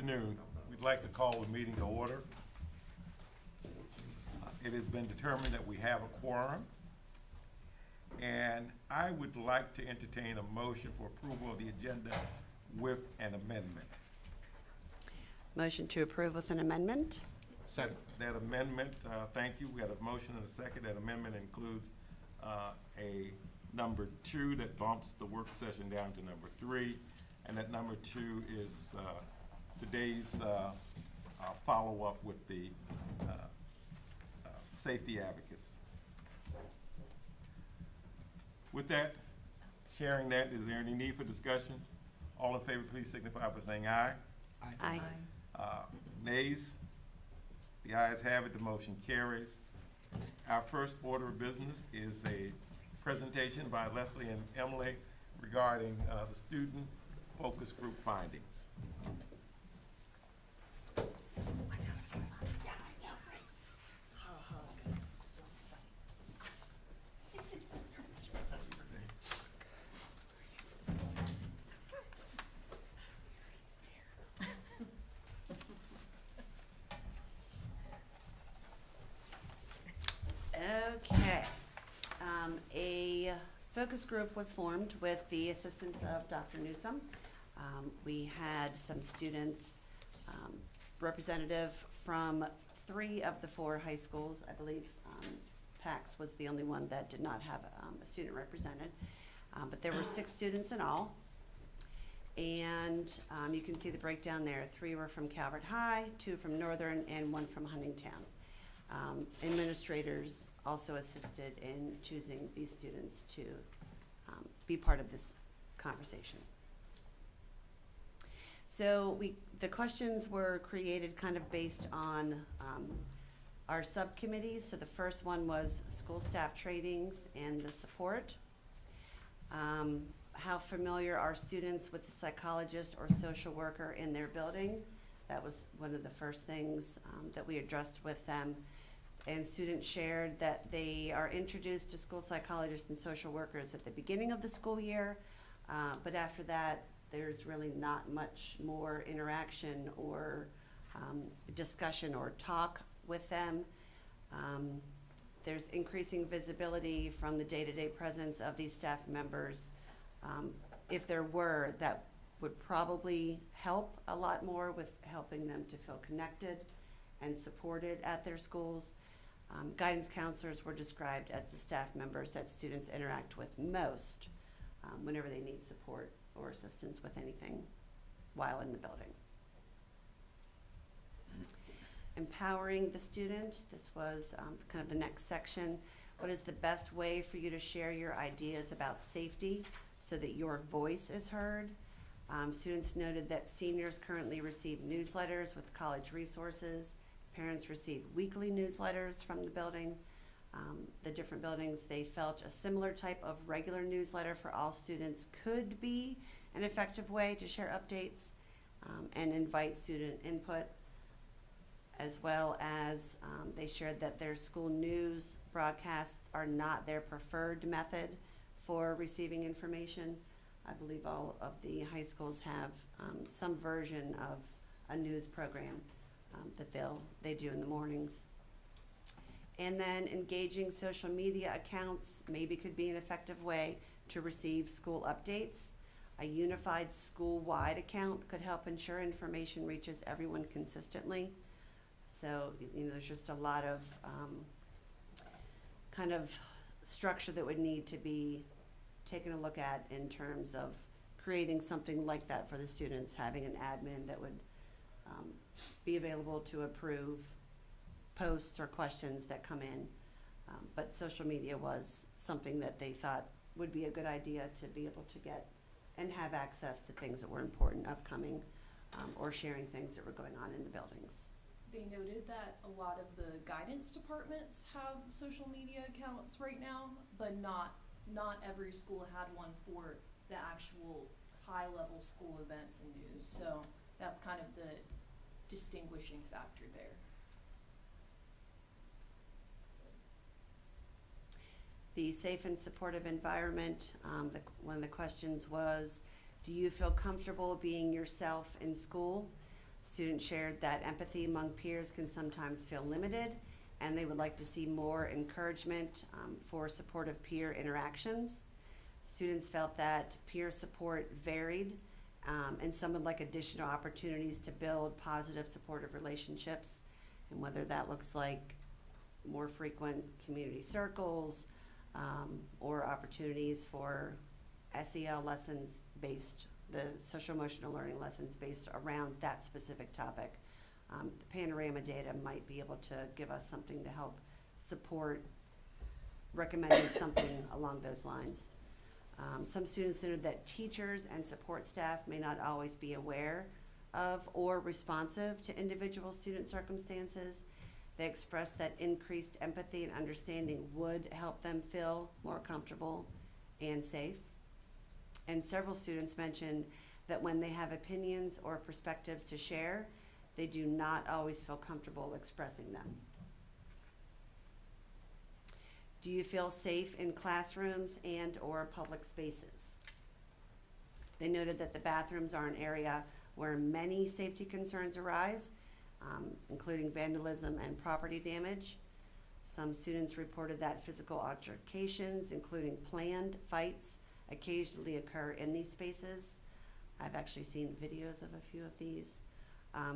Afternoon. We'd like to call the meeting to order. It has been determined that we have a quorum, and I would like to entertain a motion for approval of the agenda with an amendment. Motion to approve with an amendment. Second. That amendment, thank you. We had a motion and a second. That amendment includes a number 2 that bumps the work session down to number 3, and that number 2 is today's follow-up with the safety advocates. With that, sharing that, is there any need for discussion? All in favor, please signify by saying aye. Aye. Nays? The ayes have it, the motion carries. Our first order of business is a presentation by Leslie and Emily regarding the student focus group findings. Okay. A focus group was formed with the assistance of Dr. Newsom. We had some students, representative from 3 of the 4 high schools. I believe PAX was the only one that did not have a student represented. But there were 6 students in all. And you can see the breakdown there. 3 were from Calvert High, 2 from Northern, and 1 from Huntingtown. Administrators also assisted in choosing these students to be part of this conversation. So the questions were created kind of based on our subcommittees. So the first one was school staff trainings and the support. How familiar are students with the psychologist or social worker in their building? That was one of the first things that we addressed with them. And students shared that they are introduced to school psychologists and social workers at the beginning of the school year, but after that, there's really not much more interaction or discussion or talk with them. There's increasing visibility from the day-to-day presence of these staff members. If there were, that would probably help a lot more with helping them to feel connected and supported at their schools. Guidance counselors were described as the staff members that students interact with most whenever they need support or assistance with anything while in the building. Empowering the student, this was kind of the next section. What is the best way for you to share your ideas about safety so that your voice is heard? Students noted that seniors currently receive newsletters with college resources. Parents receive weekly newsletters from the building. The different buildings, they felt a similar type of regular newsletter for all students could be an effective way to share updates and invite student input, as well as they shared that their school news broadcasts are not their preferred method for receiving information. I believe all of the high schools have some version of a news program that they do in the mornings. And then engaging social media accounts maybe could be an effective way to receive school updates. A unified school-wide account could help ensure information reaches everyone consistently. So, there's just a lot of kind of structure that would need to be taken a look at in terms of creating something like that for the students, having an admin that would be available to approve posts or questions that come in. But social media was something that they thought would be a good idea to be able to get and have access to things that were important, upcoming, or sharing things that were going on in the buildings. They noted that a lot of the guidance departments have social media accounts right now, but not every school had one for the actual high-level school events and news. So that's kind of the distinguishing factor there. The safe and supportive environment, one of the questions was, do you feel comfortable being yourself in school? Students shared that empathy among peers can sometimes feel limited, and they would like to see more encouragement for supportive peer interactions. Students felt that peer support varied, and some would like additional opportunities to build positive supportive relationships, and whether that looks like more frequent community circles, or opportunities for SEL lessons based, the social emotional learning lessons based around that specific topic. The panorama data might be able to give us something to help support recommending something along those lines. Some students noted that teachers and support staff may not always be aware of or responsive to individual student circumstances. They expressed that increased empathy and understanding would help them feel more comfortable and safe. And several students mentioned that when they have opinions or perspectives to share, they do not always feel comfortable expressing them. Do you feel safe in classrooms and or public spaces? They noted that the bathrooms are an area where many safety concerns arise, including vandalism and property damage. Some students reported that physical altercations, including planned fights, occasionally occur in these spaces. I've actually seen videos of a few of these.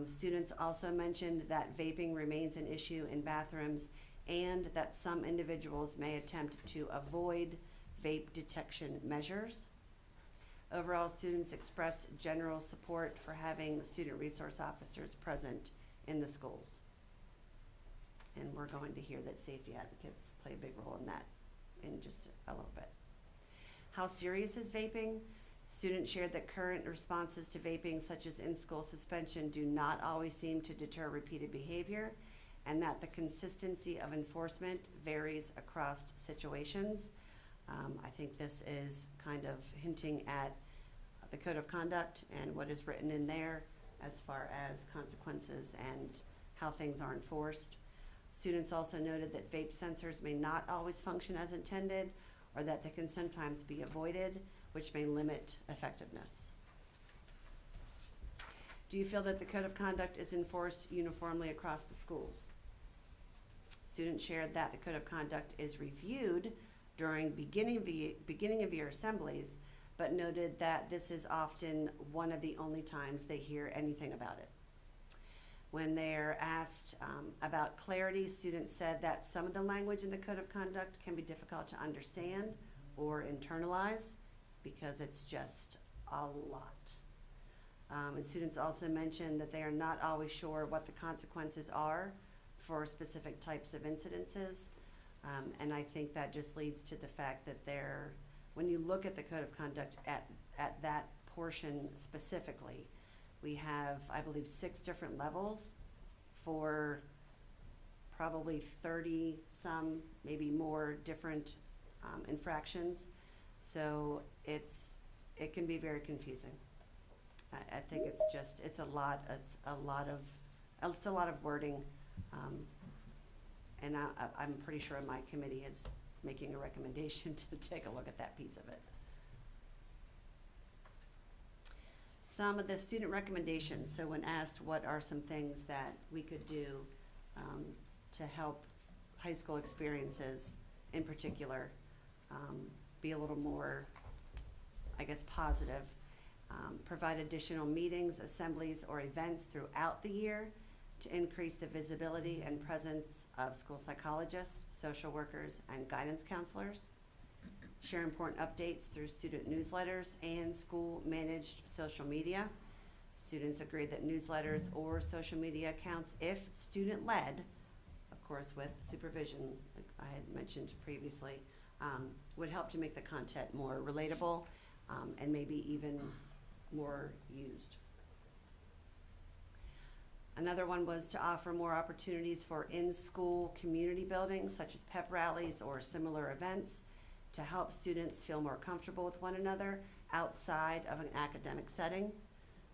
Students also mentioned that vaping remains an issue in bathrooms and that some individuals may attempt to avoid vape detection measures. Overall, students expressed general support for having student resource officers present in the schools. And we're going to hear that safety advocates play a big role in that in just a little bit. How serious is vaping? Students shared that current responses to vaping, such as in-school suspension, do not always seem to deter repeated behavior, and that the consistency of enforcement varies across situations. I think this is kind of hinting at the code of conduct and what is written in there as far as consequences and how things are enforced. Students also noted that vape sensors may not always function as intended, or that they can sometimes be avoided, which may limit effectiveness. Do you feel that the code of conduct is enforced uniformly across the schools? Students shared that the code of conduct is reviewed during beginning of year assemblies, but noted that this is often one of the only times they hear anything about it. When they're asked about clarity, students said that some of the language in the code of conduct can be difficult to understand or internalize because it's just a lot. And students also mentioned that they are not always sure what the consequences are for specific types of incidences. And I think that just leads to the fact that when you look at the code of conduct at that portion specifically, we have, I believe, 6 different levels for probably 30 some, maybe more different infractions. So it can be very confusing. I think it's a lot of wording, and I'm pretty sure my committee is making a recommendation to take a look at that piece of it. Some of the student recommendations, so when asked what are some things that we could do to help high school experiences in particular be a little more, I guess, positive, provide additional meetings, assemblies, or events throughout the year to increase the visibility and presence of school psychologists, social workers, and guidance counselors. Share important updates through student newsletters and school-managed social media. Students agreed that newsletters or social media accounts, if student-led, of course with supervision, like I had mentioned previously, would help to make the content more relatable and maybe even more used. Another one was to offer more opportunities for in-school community building, such as pep rallies or similar events, to help students feel more comfortable with one another outside of an academic setting.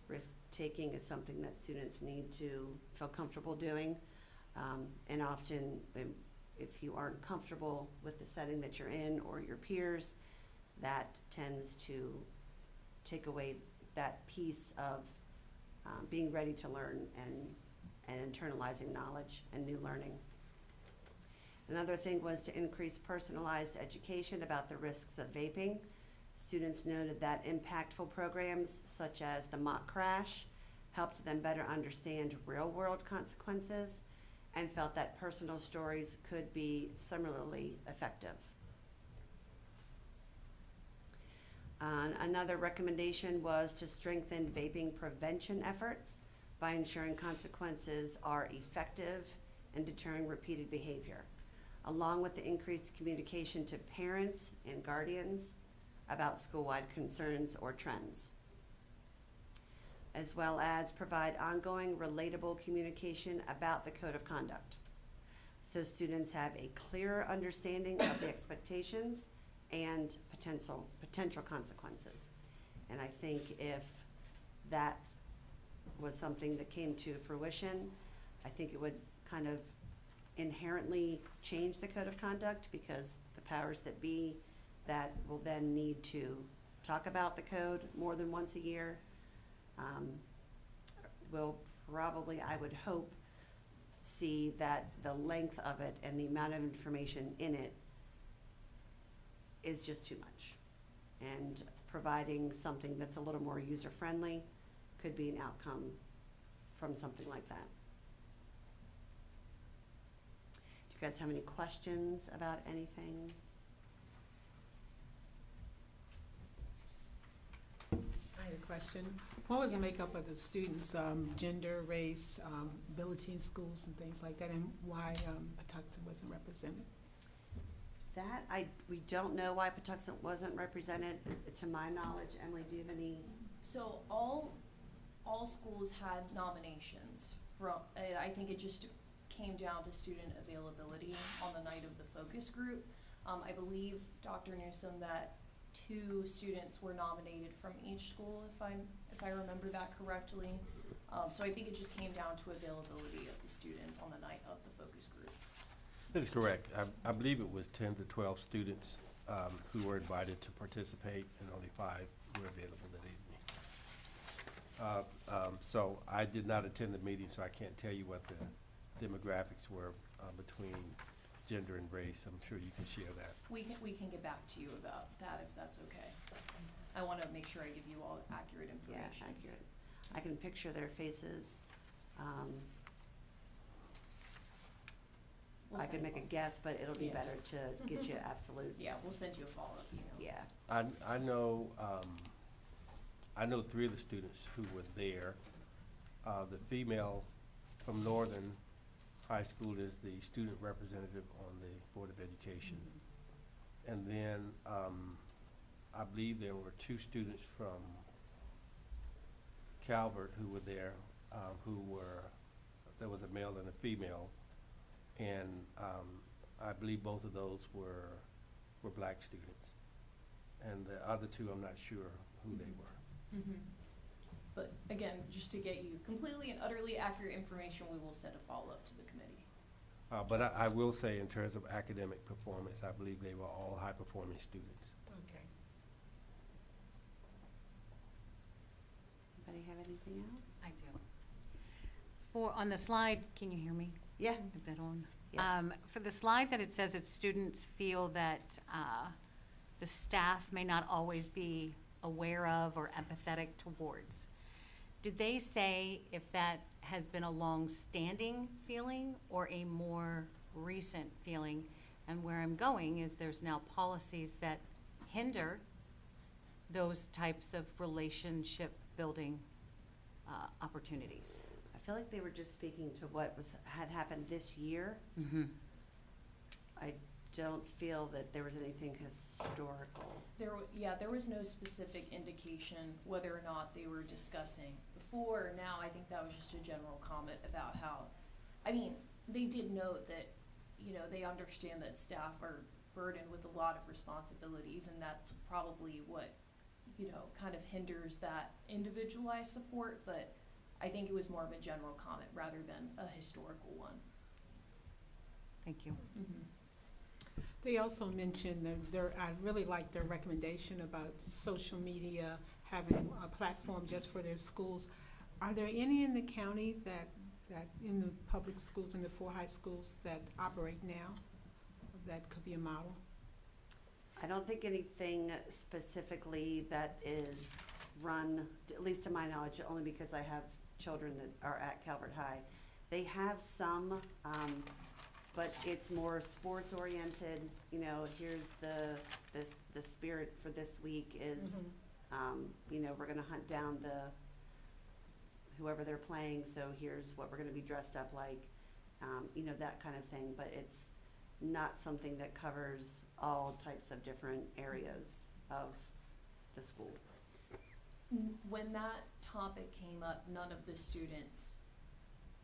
Risk-taking is something that students need to feel comfortable doing, and often if you aren't comfortable with the setting that you're in or your peers, that tends to take away that piece of being ready to learn and internalizing knowledge and new learning. Another thing was to increase personalized education about the risks of vaping. Students noted that impactful programs such as the mock crash helped them better understand real-world consequences and felt that personal stories could be similarly effective. Another recommendation was to strengthen vaping prevention efforts by ensuring consequences are effective and deterring repeated behavior, along with the increased communication to parents and guardians about school-wide concerns or trends, as well as provide ongoing relatable communication about the code of conduct, so students have a clearer understanding of the expectations and potential consequences. And I think if that was something that came to fruition, I think it would kind of inherently change the code of conduct, because the powers that be that will then need to talk about the code more than once a year will probably, I would hope, see that the length of it and the amount of information in it is just too much. And providing something that's a little more user-friendly could be an outcome from something like that. Do you guys have any questions about anything? I had a question. What was the makeup of the students, gender, race, ability in schools and things like that, and why Patuxent wasn't represented? That, we don't know why Patuxent wasn't represented, to my knowledge. Emily, do you have any? So all schools had nominations from, I think it just came down to student availability on the night of the focus group. I believe, Dr. Newsom, that 2 students were nominated from each school, if I remember that correctly. So I think it just came down to availability of the students on the night of the focus group. That is correct. I believe it was 10 to 12 students who were invited to participate, and only 5 were available that evening. So I did not attend the meeting, so I can't tell you what the demographics were between gender and race. I'm sure you can share that. We can get back to you about that if that's okay. I want to make sure I give you all accurate information. Yeah, accurate. I can picture their faces. We'll I send could you make a all. guess, but it'll be Yeah. better to get you absolute. Yeah, we'll send you a follow-up email. Yeah. I know 3 of the students who were there. The female from Northern High School is the student representative on the Board of Education. And then I believe there were 2 students from Calvert who were there, there was a male and a female. And I believe both of those were black students. And the other 2, I'm not sure who they were. Mm-hmm. But again, just to get you completely and utterly accurate information, we will send a follow-up to the committee. But I will say, in terms of academic performance, I believe they were all high-performing students. Okay. Anybody have anything else? I do. On the slide, can you hear me? Yeah. Put that on. Yes. For the slide that it says that students feel that the staff may not always be aware of or empathetic towards. Did they say if that has been a long-standing feeling or a more recent feeling? And where I'm going is there's now policies that hinder those types of relationship building opportunities. I feel like they were just speaking to what had happened this year. Mm-hmm. I don't feel that there was anything historical. There was no specific indication whether or not they were discussing before or now. I think that was just a general comment about how, I mean, they did note that, they understand that staff are burdened with a lot of responsibilities, and that's probably what, kind of hinders that individualized support, but I think it was more of a general comment rather than a historical one. Thank you. Mm-hmm. They also mentioned I really like their recommendation about social media having a platform just for their schools. Are there any in the county that in the public schools, in the 4 high schools that operate now, that could be a model? I don't think anything specifically that is run, at least to my knowledge, only because I have children that are at Calvert High. They have some, but it's more sports oriented. You know, here's the spirit for this week is, you know, we're gonna hunt down whoever they're playing, so here's what we're gonna be dressed up like, you know, that kind of thing. But it's not something that covers all types of different areas of the school. When that topic came up, none of the students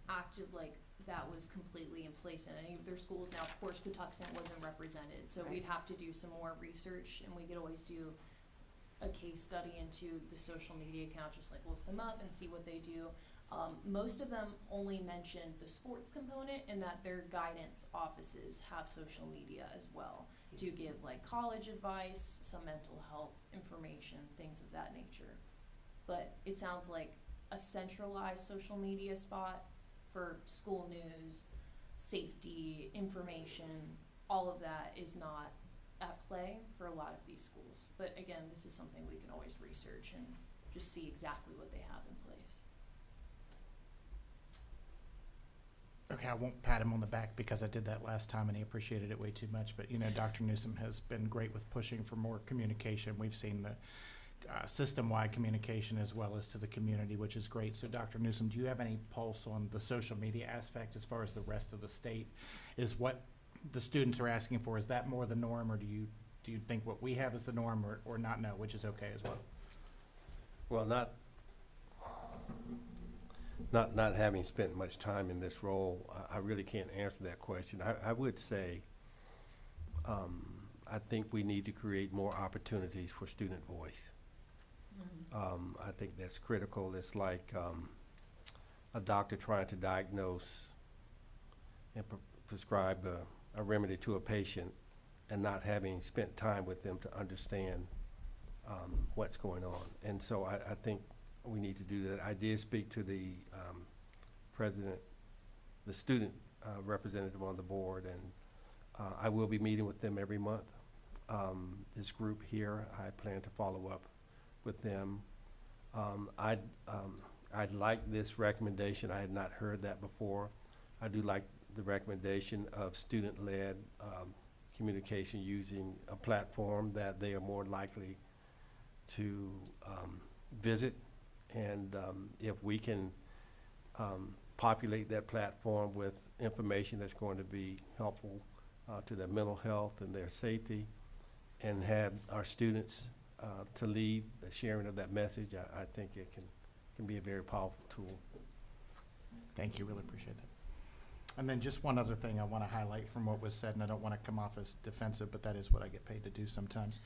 acted like that was completely in place in any of their schools. Now, of course, Patuxent wasn't represented, so Right. we'd have to do some more research, and we could always do a case study into the social media account, just like look them up and see what they do. Most of them only mentioned the sports component, and that their guidance offices have social media as well to give like college advice, some mental health information, things of that nature. But it sounds like a centralized social media spot for school news, safety, information, all of that is not at play for a lot of these schools. But again, this is something we can always research and just see exactly what they have in place. Okay, I won't pat him on the back because I did that last time and he appreciated it way too much. But, you know, Dr. Newsom has been great with pushing for more communication. We've seen the system-wide communication as well as to the community, which is great. So, Dr. Newsom, do you have any pulse on the social media aspect as far as the rest of the state? Is what the students are asking for, is that more the norm, or do you think what we have is the norm, or not know, which is okay as well? Well, not having spent much time in this role, I really can't answer that question. I would say, I think we need to create more opportunities for student voice. I think that's critical. It's like a doctor trying to diagnose and prescribe a remedy to a patient and not having spent time with them to understand what's going on. And so I think we need to do that. I did speak to the the student representative on the board, and I will be meeting with them every month. This group here, I plan to follow up with them. I'd like this recommendation. I had not heard that before. I do like the recommendation of student-led communication using a platform that they are more likely to visit. And if we can populate that platform with information that's going to be helpful to their mental health and their safety, and have our students to lead the sharing of that message, I think it can be a very powerful tool. Thank you, really appreciate that. And then just one other thing I want to highlight from what was said, and I don't want to come off as defensive, but that is what I get paid to do sometimes.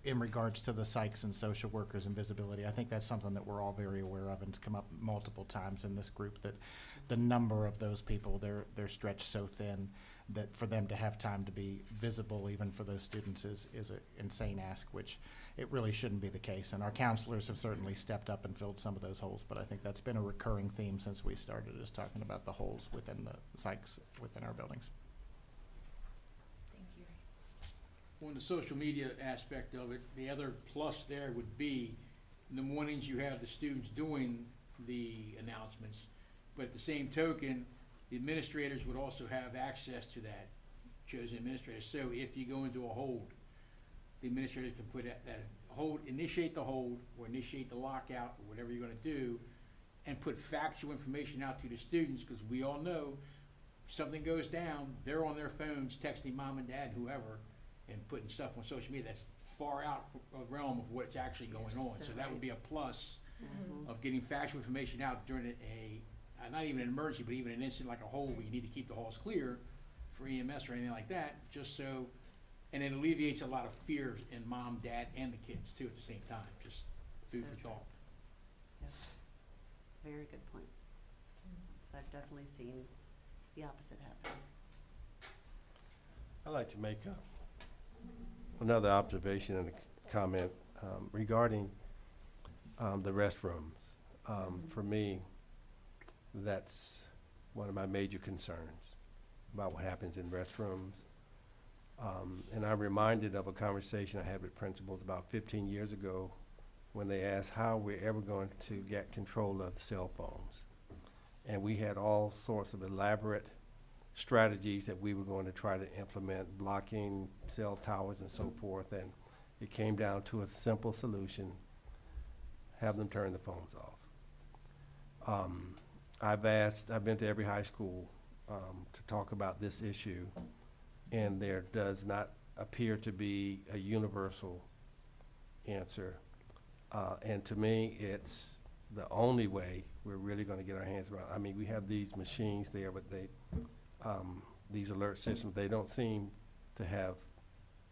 In regards to the psychs and social workers and visibility, I think that's something that we're all very aware of, and it's come up multiple times in this group, that the number of those people, they're stretched so thin that for them to have time to be visible, even for those students, is an insane ask, which it really shouldn't be the case. And our counselors have certainly stepped up and filled some of those holes, but I think that's been a recurring theme since we started, is talking about the holes within the psychs within our buildings. Thank you. On the social media aspect of it, the other plus there would be, in the mornings you have the students doing the announcements, but at the same token, the administrators would also have access to that, chosen administrators. So if you go into a hold, the administrators can put that hold, initiate the hold, or initiate the lockout, or whatever you're gonna do, and put factual information out to the students, because we all know something goes down, they're on their phones texting mom and dad, whoever, and putting stuff on social media that's far out of realm of what's actually going on. So that would be a plus of getting factual information out during not even an emergency, but even an incident like a hole where you need to keep the halls clear for EMS or anything like that, just so, and it alleviates a lot of fears in mom, dad, and the kids too at the same time, just food So for true. thought. Yes. Very good point. I've definitely seen the opposite happen. I'd like to make another observation and a comment regarding the restrooms. For me, that's one of my major concerns about what happens in restrooms. And I'm reminded of a conversation I had with principals about 15 years ago when they asked how we're ever going to get control of the cell phones. And we had all sorts of elaborate strategies that we were going to try to implement, blocking cell towers and so forth. And it came down to a simple solution: have them turn the phones off. I've been to every high school to talk about this issue, and there does not appear to be a universal answer. And to me, it's the only way we're really gonna get our hands around. I mean, we have these machines there, but these alert systems, they don't seem to have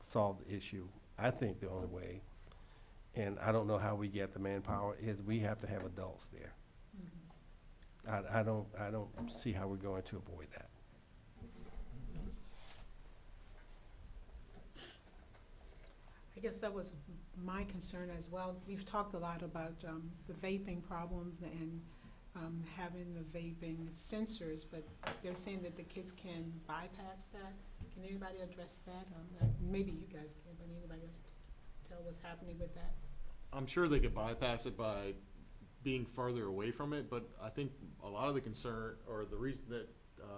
solved the issue. I think the only way, and I don't know how we get the manpower, is we have to have adults there. I don't see how we're going to avoid that. I guess that was my concern as well. We've talked a lot about the vaping problems and having the vaping sensors, but they're saying that the kids can bypass that. Can anybody address that? Maybe you guys can, but anybody else tell what's happening with that? I'm sure they could bypass it by being farther away from it, but I think a lot of the concern, or the reason that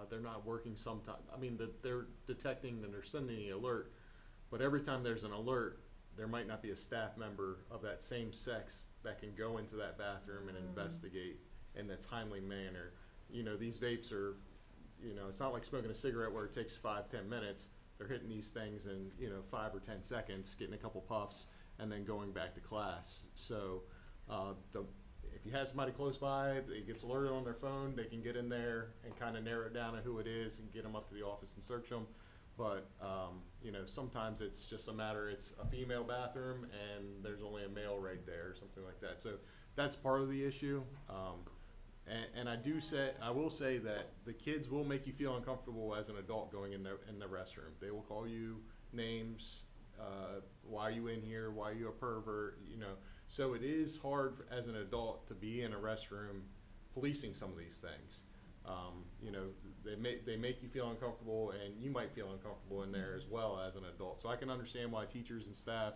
they're not working sometimes, I mean, that they're detecting and they're sending the alert, but every time there's an alert, there might not be a staff member of that same sex that can go into that bathroom and investigate in a timely manner. You know, these vapes are, you know, it's not like smoking a cigarette where it takes 5-10 minutes. They're hitting these things in, you know, 5 or 10 seconds, getting a couple puffs, and then going back to class. So if you have somebody close by, it gets alerted on their phone, they can get in there and kind of narrow it down to who it is and get them up to the office and search them. But, you know, sometimes it's just a matter, it's a female bathroom and there's only a male right there or something like that. So that's part of the issue. And I will say that the kids will make you feel uncomfortable as an adult going in the restroom. They will call you names, why are you in here, why are you a pervert, you know. So it is hard as an adult to be in a restroom policing some of these things. You know, they make you feel uncomfortable, and you might feel uncomfortable in there as well as an adult. So I can understand why teachers and staff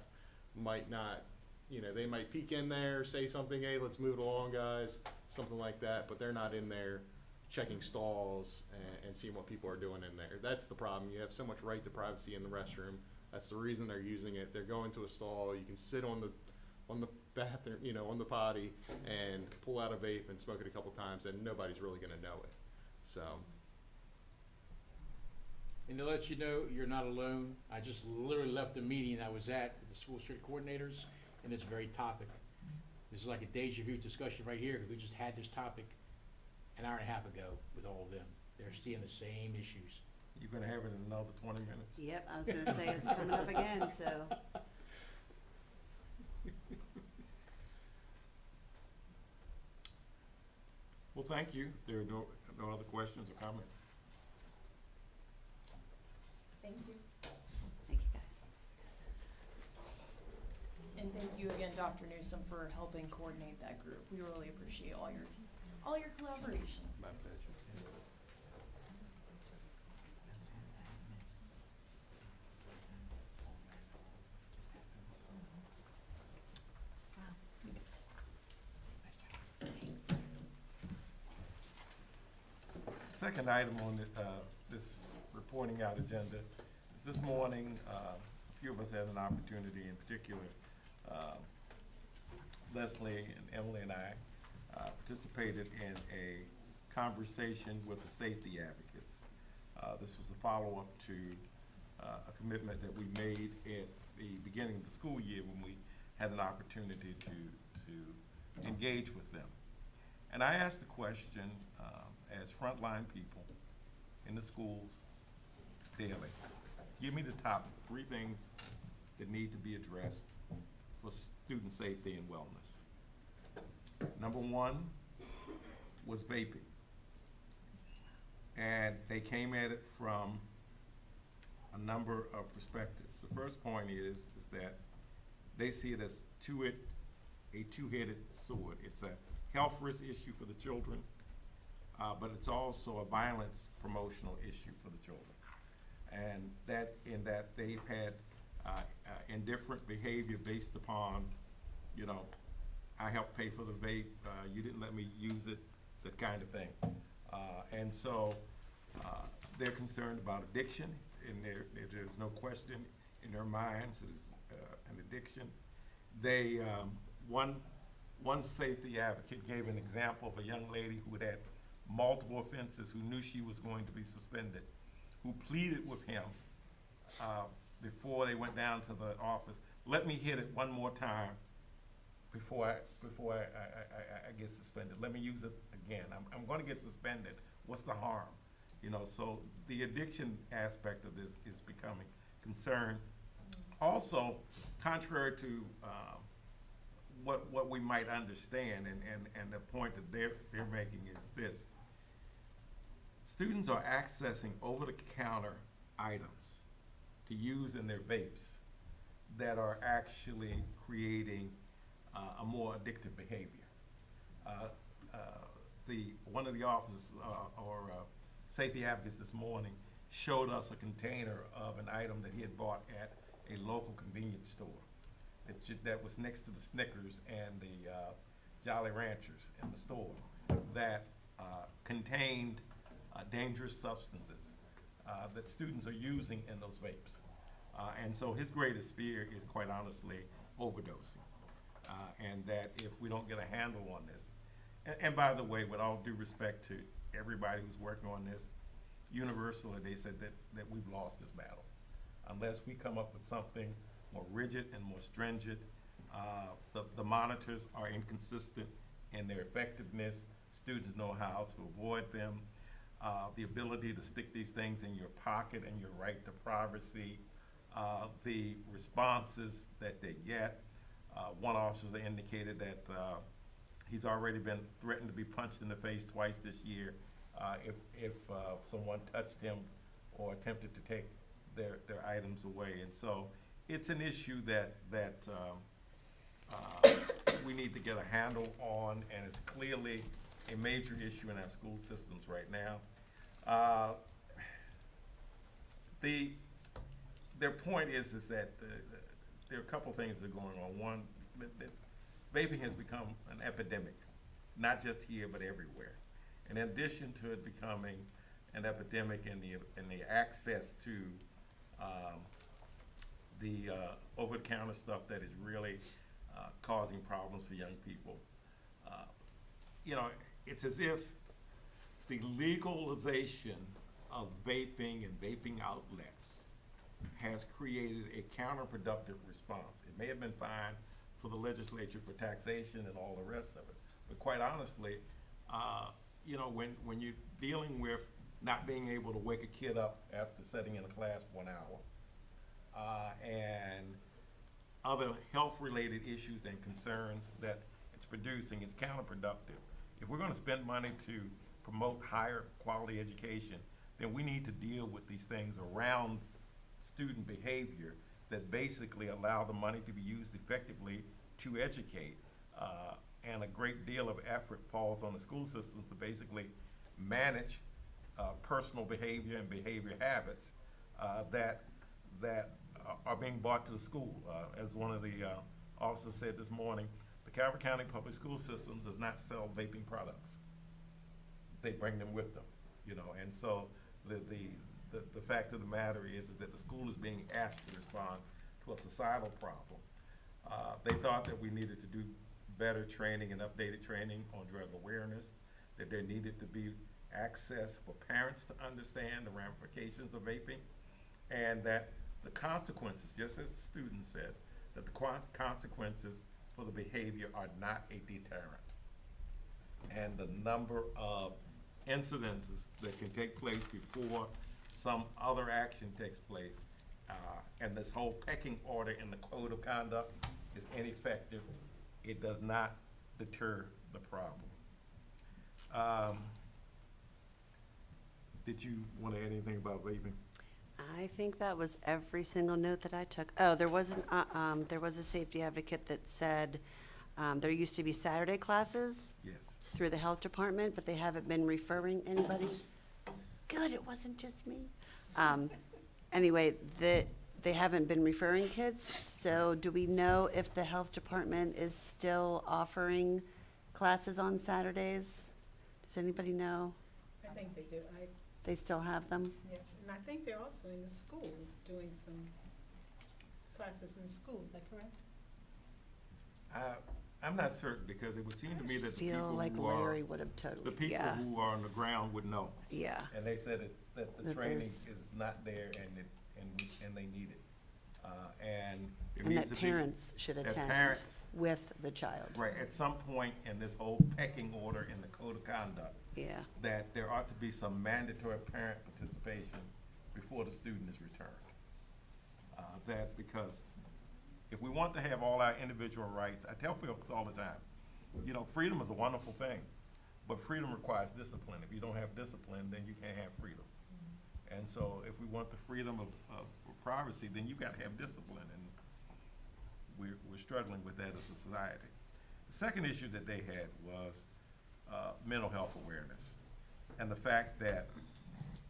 might not, you know, they might peek in there, say something, hey, let's move it along, guys, something like that, but they're not in there checking stalls and seeing what people are doing in there. That's the problem. You have so much right to privacy in the restroom. That's the reason they're using it. They're going to a stall. You can sit on the bathroom, you know, on the potty and pull out a vape and smoke it a couple times, and nobody's really going to know it. So. And to let you know, you're not alone. I just literally left a meeting I was at with the school district coordinators, and this very topic. This is like a deja vu discussion right here, because we just had this topic an hour and a half ago with all of them. They're seeing the same issues. You're gonna have it in another 20 minutes? Yep, I was gonna say it's coming up again, so. Well, thank you. There are no other questions or comments. Thank you. Thank you, guys. And thank you again, Dr. Newsom, for helping coordinate that group. We really appreciate all your collaboration. My pleasure. Second item on this reporting out agenda is this morning, a few of us had an opportunity, in particular, Leslie and Emily and I participated in a conversation with the safety advocates. This was a follow-up to a commitment that we made at the beginning of the school year when we had an opportunity to engage with them. And I asked the question, as frontline people in the schools daily, give me the top 3 things that need to be addressed for student safety and wellness. Number 1 was vaping. And they came at it from a number of perspectives. The first point is that they see it as a two-headed sword. It's a health risk issue for the children, but it's also a violence promotional issue for the children. And that, in that they've had indifferent behavior based upon, you know, I helped pay for the vape, you didn't let me use it, that kind of thing. And so they're concerned about addiction, and there's no question in their minds it's an addiction. They, one safety advocate gave an example of a young lady who had multiple offenses, who knew she was going to be suspended, who pleaded with him before they went down to the office, let me hit it one more time before I get suspended. Let me use it again. I'm going to get suspended. What's the harm? You know, so the addiction aspect of this is becoming concern. Also, contrary to what we might understand, and the point that they're making is this: students are accessing over-the-counter items to use in their vapes that are actually creating a more addictive behavior. One of the officers or safety advocates this morning showed us a container of an item that he had bought at a local convenience store that was next to the Snickers and the Jolly Ranchers in the store that contained dangerous substances that students are using in those vapes. And so his greatest fear is, quite honestly, overdosing. And that if we don't get a handle on this, and by the way, with all due respect to everybody who's working on this, universally they said that we've lost this battle. Unless we come up with something more rigid and more stringent, the monitors are inconsistent in their effectiveness. Students know how to avoid them. The ability to stick these things in your pocket and your right to privacy, the responses that they get. One officer indicated that he's already been threatened to be punched in the face twice this year if someone touched him or attempted to take their items away. And so it's an issue that we need to get a handle on, and it's clearly a major issue in our school systems right now. Their point is that there are a couple things that are going on. One, that vaping has become an epidemic, not just here but everywhere. And in addition to it becoming an epidemic in the access to the over-the-counter stuff that is really causing problems for young people, you know, it's as if the legalization of vaping and vaping outlets has created a counterproductive response. It may have been fine for the legislature for taxation and all the rest of it, but quite honestly, you know, when you're dealing with not being able to wake a kid up after sitting in a class for an hour, and other health-related issues and concerns that it's producing, it's counterproductive. If we're going to spend money to promote higher quality education, then we need to deal with these things around student behavior that basically allow the money to be used effectively to educate. And a great deal of effort falls on the school system to basically manage personal behavior and behavior habits that are being brought to the school. As one of the officers said this morning, the Calvert County Public School System does not sell vaping products. They bring them with them, you know, and so the fact of the matter is that the school is being asked to respond to a societal problem. They thought that we needed to do better training and updated training on drug awareness, that there needed to be access for parents to understand the ramifications of vaping, and that the consequences, just as the student said, that the consequences for the behavior are not a deterrent. And the number of incidences that can take place before some other action takes place, and this whole pecking order in the code of conduct is ineffective. It does not deter the problem. Did you want to add anything about vaping? I think that was every single note that I took. Oh, there was a safety advocate that said There used to be Saturday classes Yes. through the health department, but they haven't been referring anybody. Good, it wasn't just me. Anyway, they haven't been referring kids, so do we know if the health department is still offering classes on Saturdays? Does anybody know? I think they do, They still have them? yes, and I think they're also in the school doing some classes in the school, is that correct? I'm not certain, because it would seem to me that the Feel people like who are, Larry would have totally, the people yeah, who are on the ground would know. yeah. And they said that the That training there's- is not there and they need it. And there And needs that to be. parents should that attend parents, with the child. right, at some point in this whole pecking order in the code of conduct, Yeah, that there ought to be some mandatory parent participation before the student is returned. That because if we want to have all our individual rights, I tell folks all the time, you know, freedom is a wonderful thing, but freedom requires discipline. If you don't have discipline, then you can't have freedom. And so if we want the freedom of privacy, then you gotta have discipline, and we're struggling with that as a society. The second issue that they had was mental health awareness, and the fact that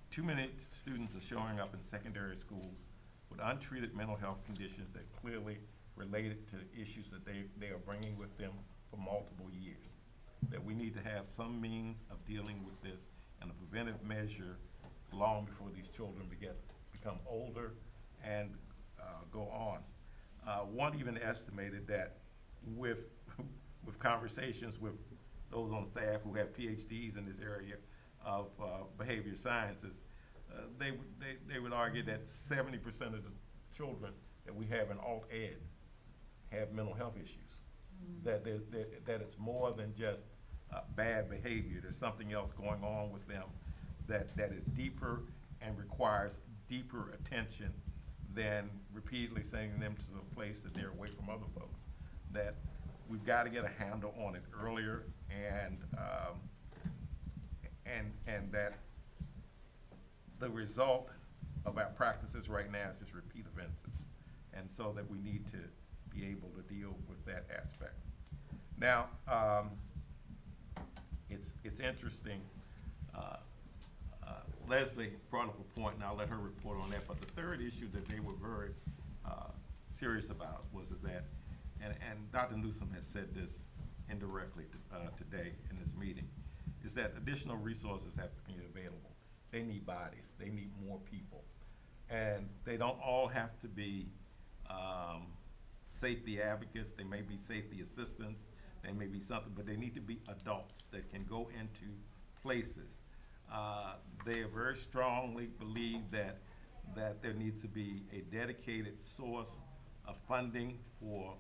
too many students are showing up in secondary schools with untreated mental health conditions that clearly related to issues that they are bringing with them for multiple years. That we need to have some means of dealing with this and a preventive measure long before these children become older and go on. One even estimated that with conversations with those on staff who have PhDs in this area of behavior sciences, they would argue that 70% of the children that we have in alt ed have mental health issues. That it's more than just bad behavior. There's something else going on with them that is deeper and requires deeper attention than repeatedly sending them to a place that they're away from other folks. That we've got to get a handle on it earlier, and that the result of our practices right now is just repeat offenses, and so that we need to be able to deal with that aspect. Now, it's interesting. Leslie brought up a point, and I'll let her report on that. But the third issue that they were very serious about was that, and Dr. Newsom has said this indirectly today in this meeting, is that additional resources have to be available. They need bodies. They need more people, and they don't all have to be safety advocates. They may be safety assistants. They may be something, but they need to be adults that can go into places. They very strongly believe that there needs to be a dedicated source of funding for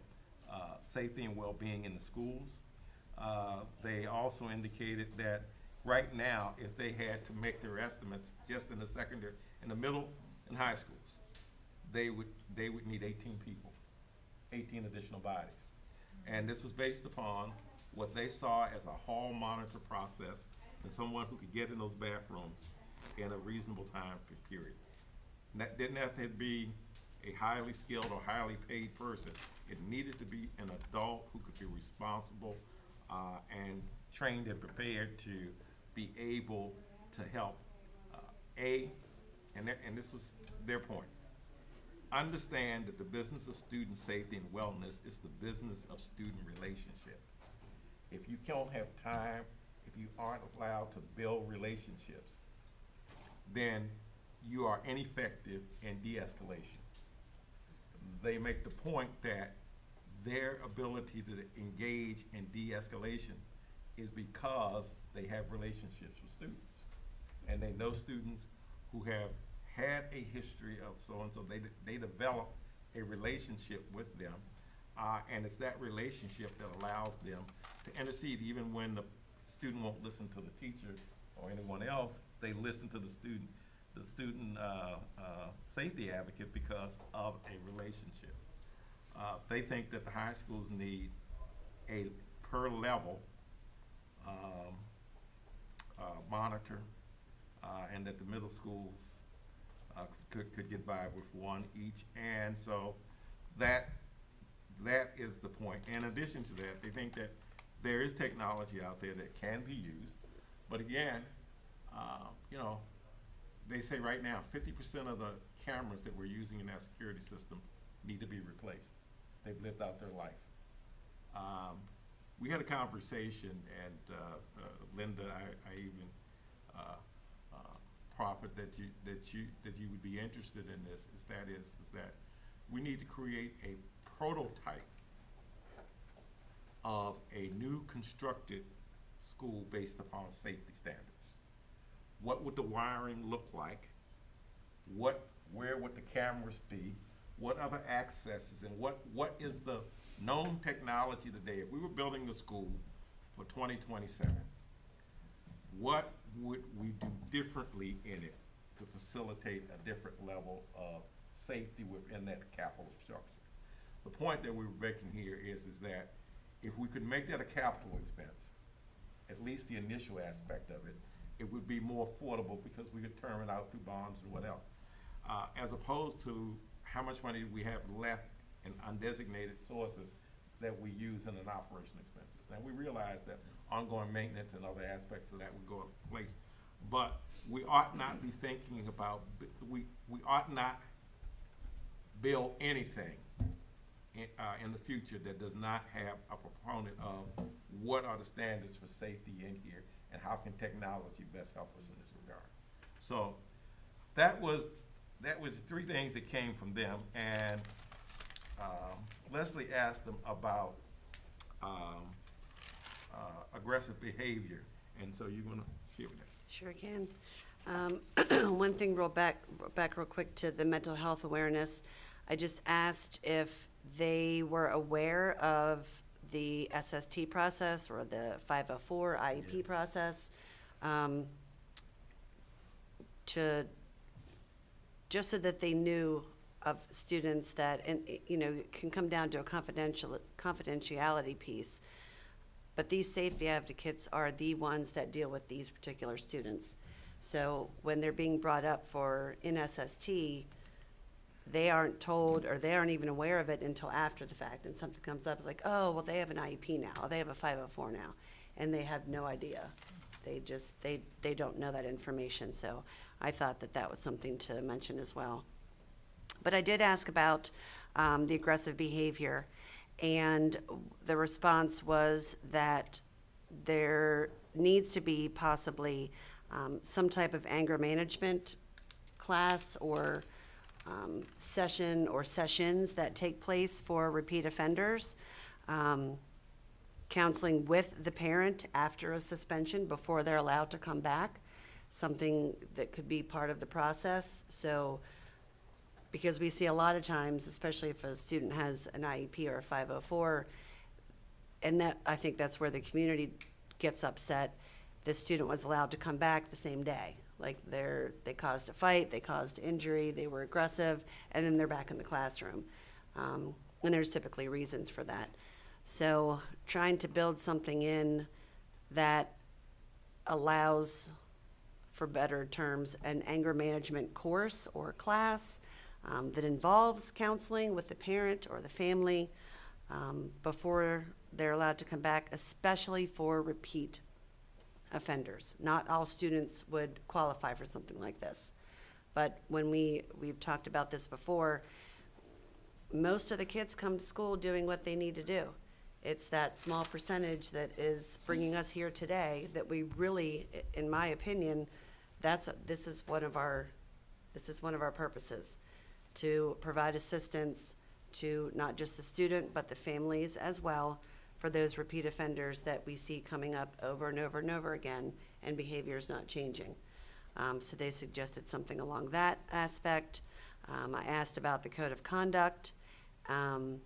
safety and well-being in the schools. They also indicated that right now, if they had to make their estimates just in the secondary, in the middle and high schools, they would need 18 people, 18 additional bodies. And this was based upon what they saw as a hall monitor process and someone who could get in those bathrooms in a reasonable time period. And that didn't have to be a highly skilled or highly paid person. It needed to be an adult who could be responsible and trained and prepared to be able to help. And this was their point. Understand that the business of student safety and wellness is the business of student relationship. If you don't have time, if you aren't allowed to build relationships, then you are ineffective in de-escalation. They make the point that their ability to engage in de-escalation is because they have relationships with students. And they know students who have had a history of so-and-so. They develop a relationship with them. And it's that relationship that allows them to intercede even when the student won't listen to the teacher or anyone else. They listen to the student safety advocate because of a relationship. They think that the high schools need a per level monitor, and that the middle schools could get by with one each. And so that that is the point. In addition to that, they think that there is technology out there that can be used. But again, you know, they say right now, 50% of the cameras that we're using in our security system need to be replaced. They've lived out their life. We had a conversation, and Linda, I even profit that you would be interested in this. Is that we need to create a prototype of a new constructed school based upon safety standards. What would the wiring look like? Where would the cameras be? What other accesses, and what is the known technology today? If we were building a school for 2027, what would we do differently in it to facilitate a different level of safety within that capital structure? The point that we were making here is that if we could make that a capital expense, at least the initial aspect of it, it would be more affordable because we could term it out through bonds and what else. As opposed to how much money we have left in undesignated sources that we use in an operation expenses. Now, we realize that ongoing maintenance and other aspects of that would go in place, but we ought not be thinking about, we ought not build anything in the future that does not have a proponent of what are the standards for safety in here and how can technology best help us in this regard. So that was three things that came from them, and Leslie asked them about aggressive behavior, and so you want to share with that? Sure can. One thing back real quick to the mental health awareness. I just asked if they were aware of the SST process or the 504 IEP process, just so that they knew of students that, and you know, it can come down to a confidentiality piece. But these safety advocates are the ones that deal with these particular students. So when they're being brought up for in SST, they aren't told, or they aren't even aware of it until after the fact, and something comes up like, oh, well, they have an IEP now, or they have a 504 now, and they have no idea. They don't know that information. So I thought that was something to mention as well. But I did ask about the aggressive behavior, and the response was that there needs to be possibly some type of anger management class or session or sessions that take place for repeat offenders, counseling with the parent after a suspension before they're allowed to come back, something that could be part of the process. So, because we see a lot of times, especially if a student has an IEP or a 504, and that, I think that's where the community gets upset, the student was allowed to come back the same day. Like they caused a fight, they caused injury, they were aggressive, and then they're back in the classroom. And there's typically reasons for that. So trying to build something in that allows, for better terms, an anger management course or class that involves counseling with the parent or the family before they're allowed to come back, especially for repeat offenders. Not all students would qualify for something like this. But when we've talked about this before, most of the kids come to school doing what they need to do. It's that small percentage that is bringing us here today that we really, in my opinion, this is one of our purposes, to provide assistance to not just the student but the families as well, for those repeat offenders that we see coming up over and over and over again, and behavior is not changing. So they suggested something along that aspect. I asked about the code of conduct, and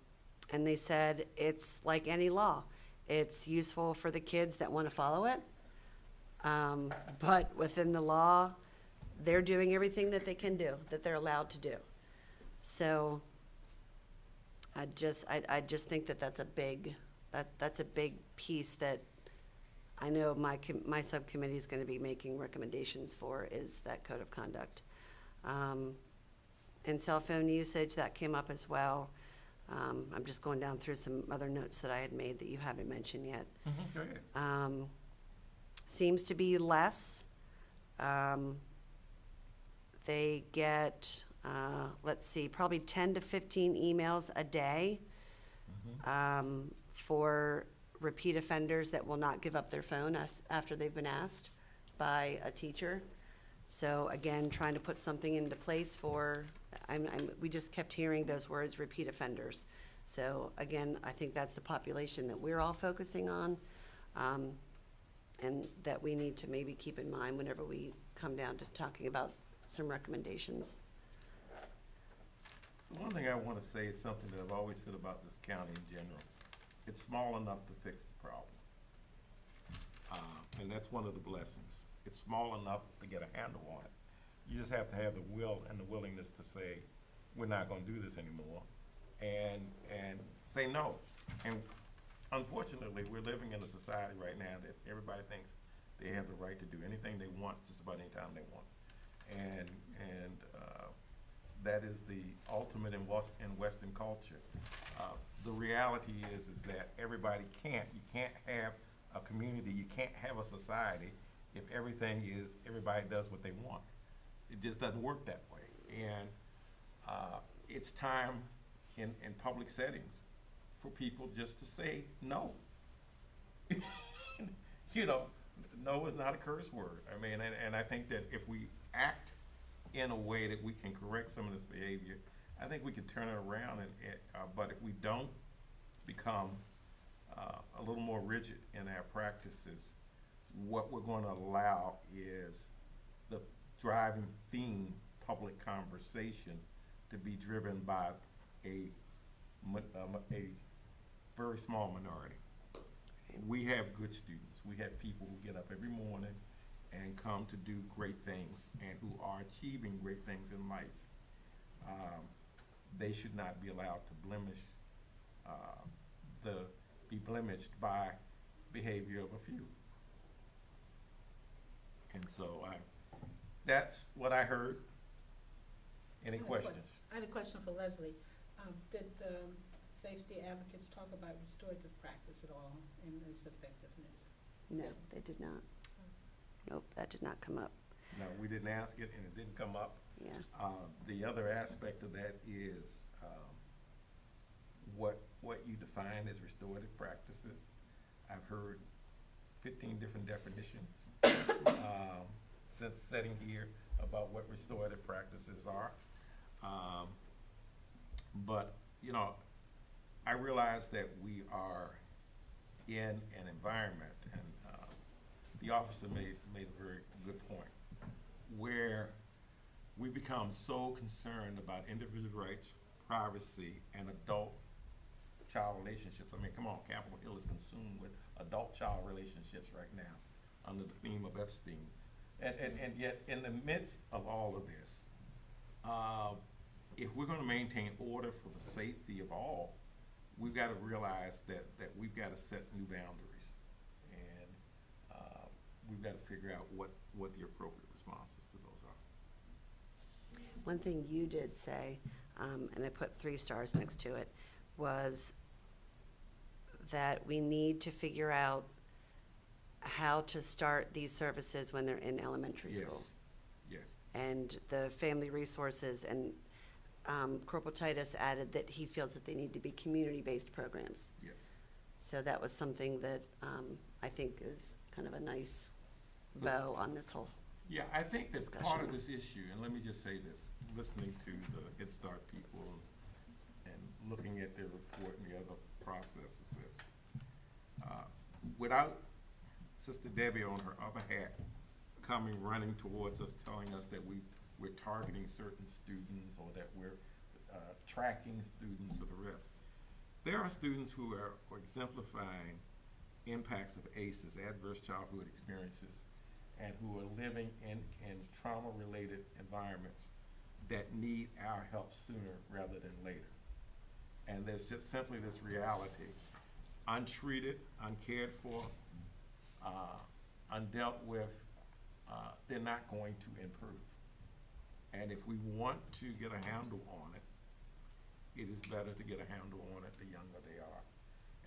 they said it's like any law. It's useful for the kids that want to follow it, but within the law, they're doing everything that they can do, that they're allowed to do. So I just think that's a big piece that I know my subcommittee is going to be making recommendations for, is that code of conduct. And cell phone usage, that came up as well. I'm just going down through some other notes that I had made that you haven't mentioned yet. Go ahead. Seems to be less. They get, let's see, probably 10 to 15 emails a day for repeat offenders that will not give up their phone after they've been asked by a teacher. So again, trying to put something into place for, we just kept hearing those words, repeat offenders. So again, I think that's the population that we're all focusing on, and that we need to maybe keep in mind whenever we come down to talking about some recommendations. One thing I want to say is something that I've always said about this county in general. It's small enough to fix the problem. And that's one of the blessings. It's small enough to get a handle on it. You just have to have the will and the willingness to say, we're not gonna do this anymore, and say no. And unfortunately, we're living in a society right now that everybody thinks they have the right to do anything they want, just about any time they want. And that is the ultimate in Western culture. The reality is that everybody can't. You can't have a community, you can't have a society if everybody does what they want. It just doesn't work that way. And it's time in public settings for people just to say no. You know, no is not a curse word. I mean, and I think that if we act in a way that we can correct some of this behavior, I think we can turn it around. But if we don't become a little more rigid in our practices, what we're going to allow is the driving theme, public conversation, to be driven by a very small minority. We have good students. We have people who get up every morning and come to do great things and who are achieving great things in life. They should not be allowed to be blemished by behavior of a few. And so that's what I heard. Any questions? I had a question for Leslie. Did the safety advocates talk about restorative practice at all and its effectiveness? No, they did not. Nope, that did not come up. No, we didn't ask it and it didn't come up. Yeah. The other aspect of that is what you define as restorative practices. I've heard 15 different definitions since sitting here about what restorative practices are. But, you know, I realize that we are in an environment, and the officer made a very good point, where we become so concerned about individual rights, privacy, and adult-child relationships. I mean, come on, Capitol Hill is consumed with adult-child relationships right now under the theme of Epstein. And yet, in the midst of all of this, if we're gonna maintain order for the safety of all, we've gotta realize that we've gotta set new boundaries. And we've gotta figure out what the appropriate responses to those are. One thing you did say, and I put 3 stars next to it, was that we need to figure out how to start these services when they're in elementary school. Yes. And the family resources, and Corporal Titus added that he feels that they need to be community-based programs. Yes. So that was something that I think is kind of a nice bow on this whole. Yeah, I think that Discussion. part of this issue, and let me just say this, listening to the Head Start people and looking at their report and the other processes, this, without Sister Debbie on her other hat coming running towards us, telling us that we're targeting certain students or that we're tracking students or the rest. There are students who are exemplifying impacts of ACEs, adverse childhood experiences, and who are living in trauma-related environments that need our help sooner rather than later. And there's just simply this reality, untreated, uncared for, undealt with, they're not going to improve. And if we want to get a handle on it, it is better to get a handle on it the younger they are,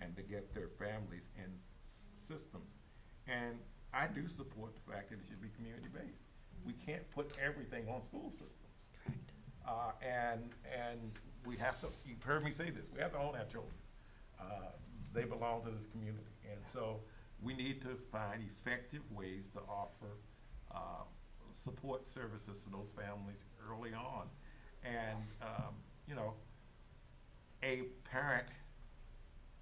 and to get their families in systems. And I do support the fact that it should be community-based. We can't put everything on school systems. Correct. And we have to, you've heard me say this, we have to own our children. They belong to this community. And so we need to find effective ways to offer support services to those families early on. And, you know, a parent,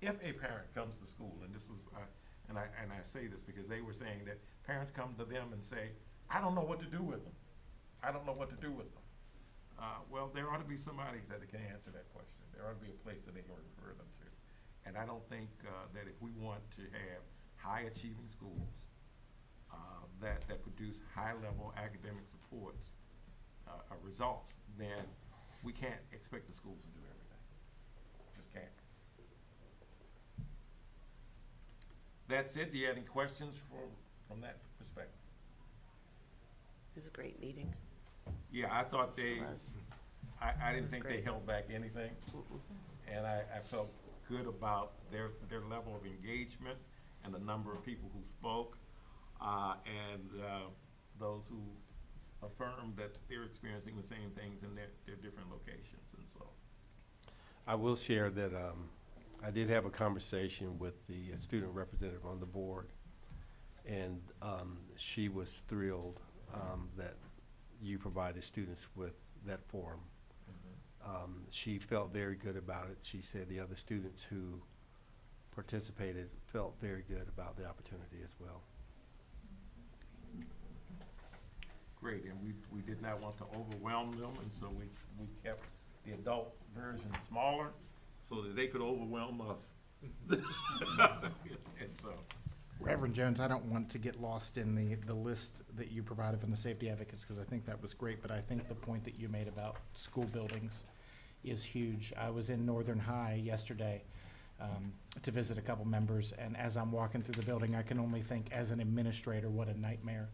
if a parent comes to school, and this was, and I say this because they were saying that parents come to them and say, I don't know what to do with them. I don't know what to do with them. Well, there ought to be somebody that can answer that question. There ought to be a place that they can refer them to. And I don't think that if we want to have high-achieving schools that produce high-level academic supports, results, then we can't expect the schools to do everything. Just can't. That's it. Do you have any questions from that perspective? It was a great meeting. Yeah, I thought they, It was. I didn't was think they great. held back anything, Mm-mm. and I felt good about their level of engagement and the number of people who spoke, and those who affirmed that they're experiencing the same things in their different locations, and so. I will share that I did have a conversation with the student representative on the board, and she was thrilled that you provided students with that forum. She felt very good about it. She said the other students who participated felt very good about the opportunity as well. Great, and we did not want to overwhelm them, and so we kept the adult version smaller so that they could overwhelm us. And so, Reverend Jones, I don't want to get lost in the list that you provided from the safety advocates, because I think that was great, but I think the point that you made about school buildings is huge. I was in Northern High yesterday to visit a couple members, and as I'm walking through the building, I can only think, as an administrator, what a nightmare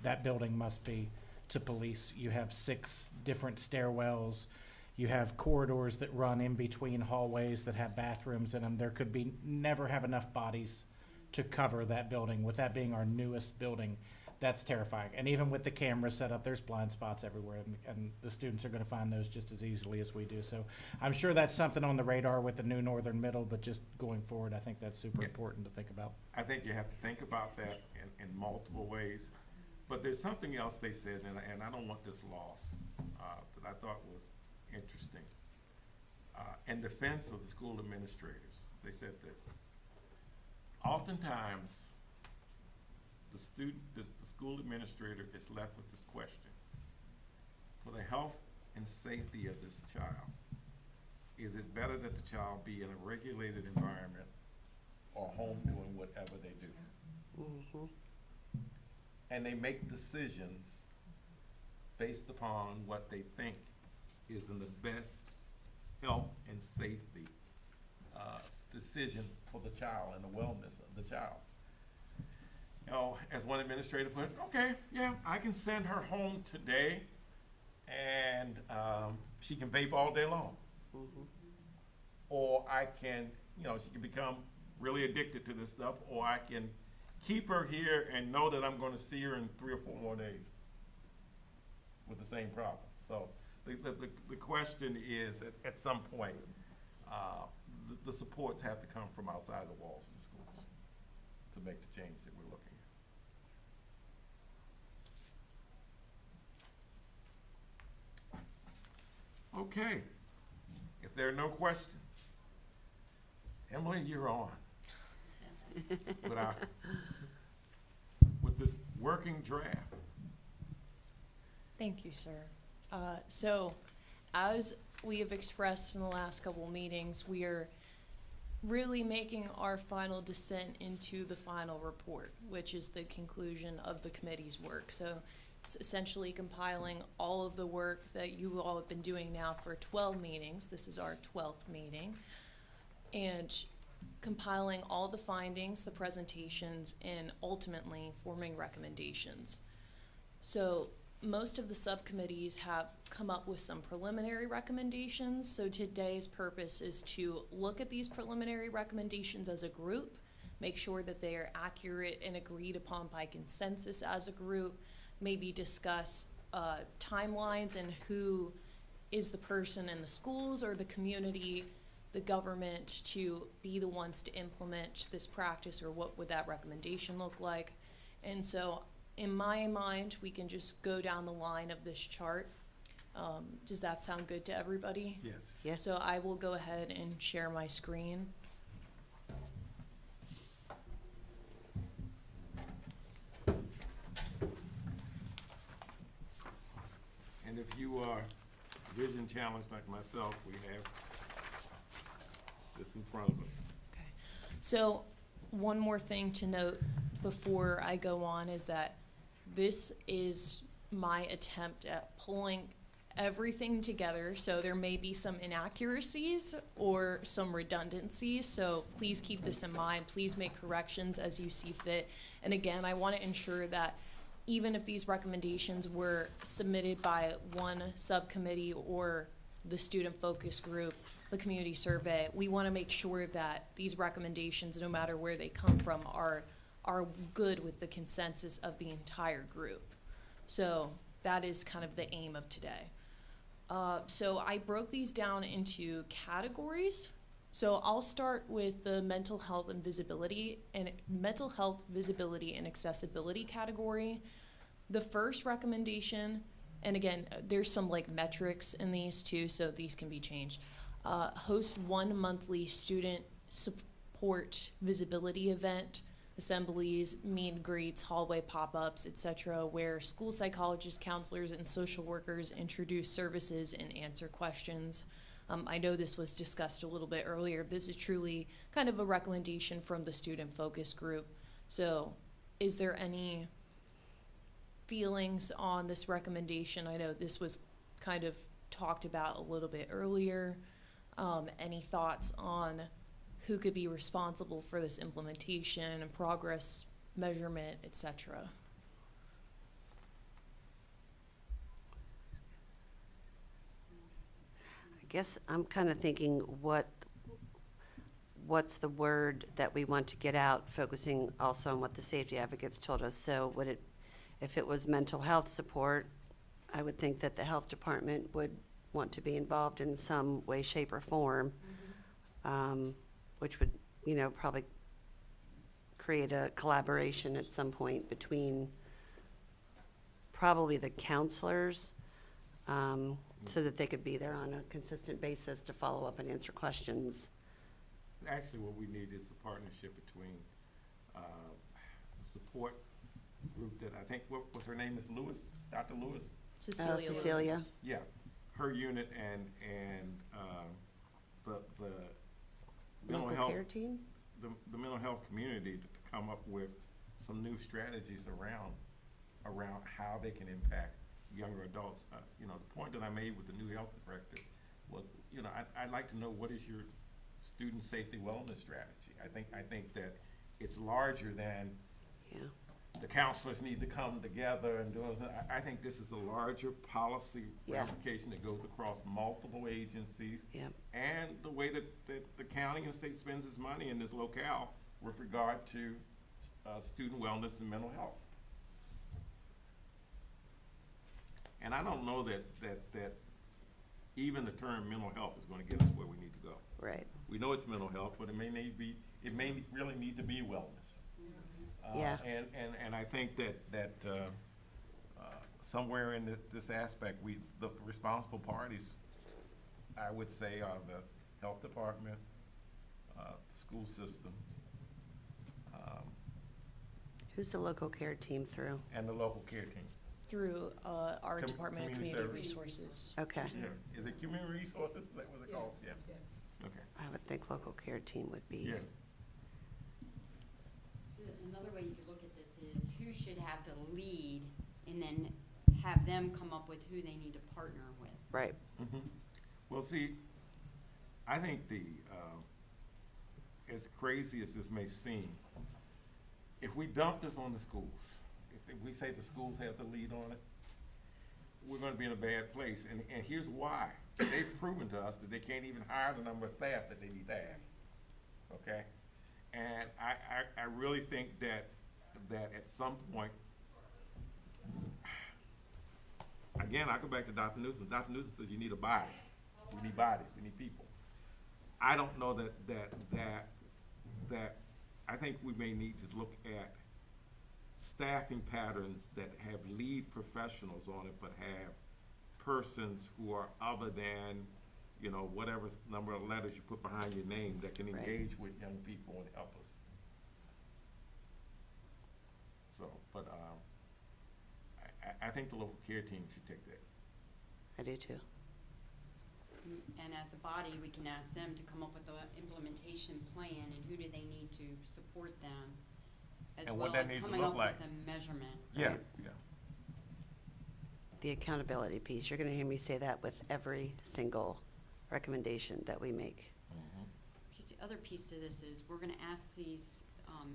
that building must be to police. You have 6 different stairwells. You have corridors that run in between hallways that have bathrooms in them. There could be never have enough bodies to cover that building. With that being our newest building, that's terrifying. And even with the cameras set up, there's blind spots everywhere, and the students are going to find those just as easily as we do. So I'm sure that's something on the radar with the new Northern Middle, but just going forward, I think that's super important to think about. I think you have to think about that in multiple ways. But there's something else they said, and I don't want this lost, that I thought was interesting. In defense of the school administrators, they said this. Oftentimes, the school administrator is left with this question. For the health and safety of this child, is it better that the child be in a regulated environment or home doing whatever they do? Mm-hmm. And they make decisions based upon what they think is in the best health and safety decision for the child and the wellness of the child. You know, as one administrator put it, okay, yeah, I can send her home today and she can vape all day long. Mm-hmm. Or I can, you know, she can become really addicted to this stuff, or I can keep her here and know that I'm going to see her in 3 or 4 more days with the same problem. So the question is, at some point, the supports have to come from outside the walls of the schools to make the change that we're looking at. Okay, if there are no questions, Emily, you're on. With this working draft. Thank you, sir. So, as we have expressed in the last couple of meetings, we are really making our final descent into the final report, which is the conclusion of the committee's work. So, it's essentially compiling all of the work that you all have been doing now for 12 meetings. This is our 12th meeting. And compiling all the findings, the presentations, and ultimately forming recommendations. So most of the subcommittees have come up with some preliminary recommendations. So today's purpose is to look at these preliminary recommendations as a group, make sure that they are accurate and agreed upon by consensus as a group, maybe discuss timelines and who is the person in the schools or the community, the government, to be the ones to implement this practice, or what would that recommendation look like. And so in my mind, we can just go down the line of this chart. Does that sound good to everybody? Yes. Yes. So I will go ahead and share my screen. And if you are vision challenged like myself, we have this in front of us. Okay. So one more thing to note before I go on is that this is my attempt at pulling everything together. So there may be some inaccuracies or some redundancies. So please keep this in mind. Please make corrections as you see fit. And again, I want to ensure that even if these recommendations were submitted by one subcommittee or the student focus group, the community survey, we want to make sure that these recommendations, no matter where they come from, are good with the consensus of the entire group. So that is kind of the aim of today. So I broke these down into categories. So I'll start with the mental health and visibility and accessibility category. The first recommendation, and again, there's some like metrics in these too, so these can be changed. Host one monthly student support visibility event, assemblies, meet and greets, hallway pop-ups, etc., where school psychologists, counselors, and social workers introduce services and answer questions. I know this was discussed a little bit earlier. This is truly kind of a recommendation from the student focus group. So is there any feelings on this recommendation? I know this was kind of talked about a little bit earlier. Any thoughts on who could be responsible for this implementation and progress measurement, etc.? I guess I'm kind of thinking what's the word that we want to get out, focusing also on what the safety advocates told us. So would it, if it was mental health support, I would think that the health department would want to be involved in some way, shape, or form, which would, probably create a collaboration at some point between probably the counselors, so that they could be there on a consistent basis to follow up and answer questions. Actually, what we need is a partnership between the support group that I think, what was her name, Ms. Lewis, Dr. Lewis? Cecilia. Cecilia. Lewis. Yeah, her unit and the mental Local health, care team? the mental health community to come up with some new strategies around how they can impact younger adults. The point that I made with the new health director was, I'd like to know, what is your student safety wellness strategy? I think that it's larger than the counselors need to come together and do it. I think this is a larger policy ramification that goes across multiple agencies. And the way that the county and state spends its money in this locale with regard to student wellness and mental health. And I don't know that even the term mental health is going to get us where we need to go. Right. We know it's mental health, but it may really need to be wellness. And I think that somewhere in this aspect, the responsible parties, I would say, are the health department, the school systems, Who's the local care team through? and the local care teams. Through our Department of Community Community Service. Resources. Okay. Yeah. Is it community resources? Is that what it's called? Yeah. Yes. Okay. I would think local care team would be. Yeah. So another way you could look at this is who should have the lead, and then have them come up with who they need to partner with. Right. Mm-hmm. Well, see, I think as crazy as this may seem, if we dump this on the schools, if we say the schools have the lead on it, we're gonna be in a bad place, and here's why. They've proven to us that they can't even hire the number of staff that they need to have, okay? And I really think that at some point, again, I go back to Dr. Newsom. Dr. Newsom says you need a body. We need bodies, we need people. I don't know that I think we may need to look at staffing patterns that have lead professionals on it, but have persons who are other than, you know, whatever number of letters you put behind your name that can Right. engage with young people and help us. So, but, I think the local care team should take that. I do too. And as a body, we can ask them to come up with the implementation plan and who do they need to support them, as And well what that as needs to coming look up like. with a measurement. Yeah, yeah. The accountability piece, you're gonna hear me say that with every single recommendation that we make. Because the other piece to this is, we're gonna ask these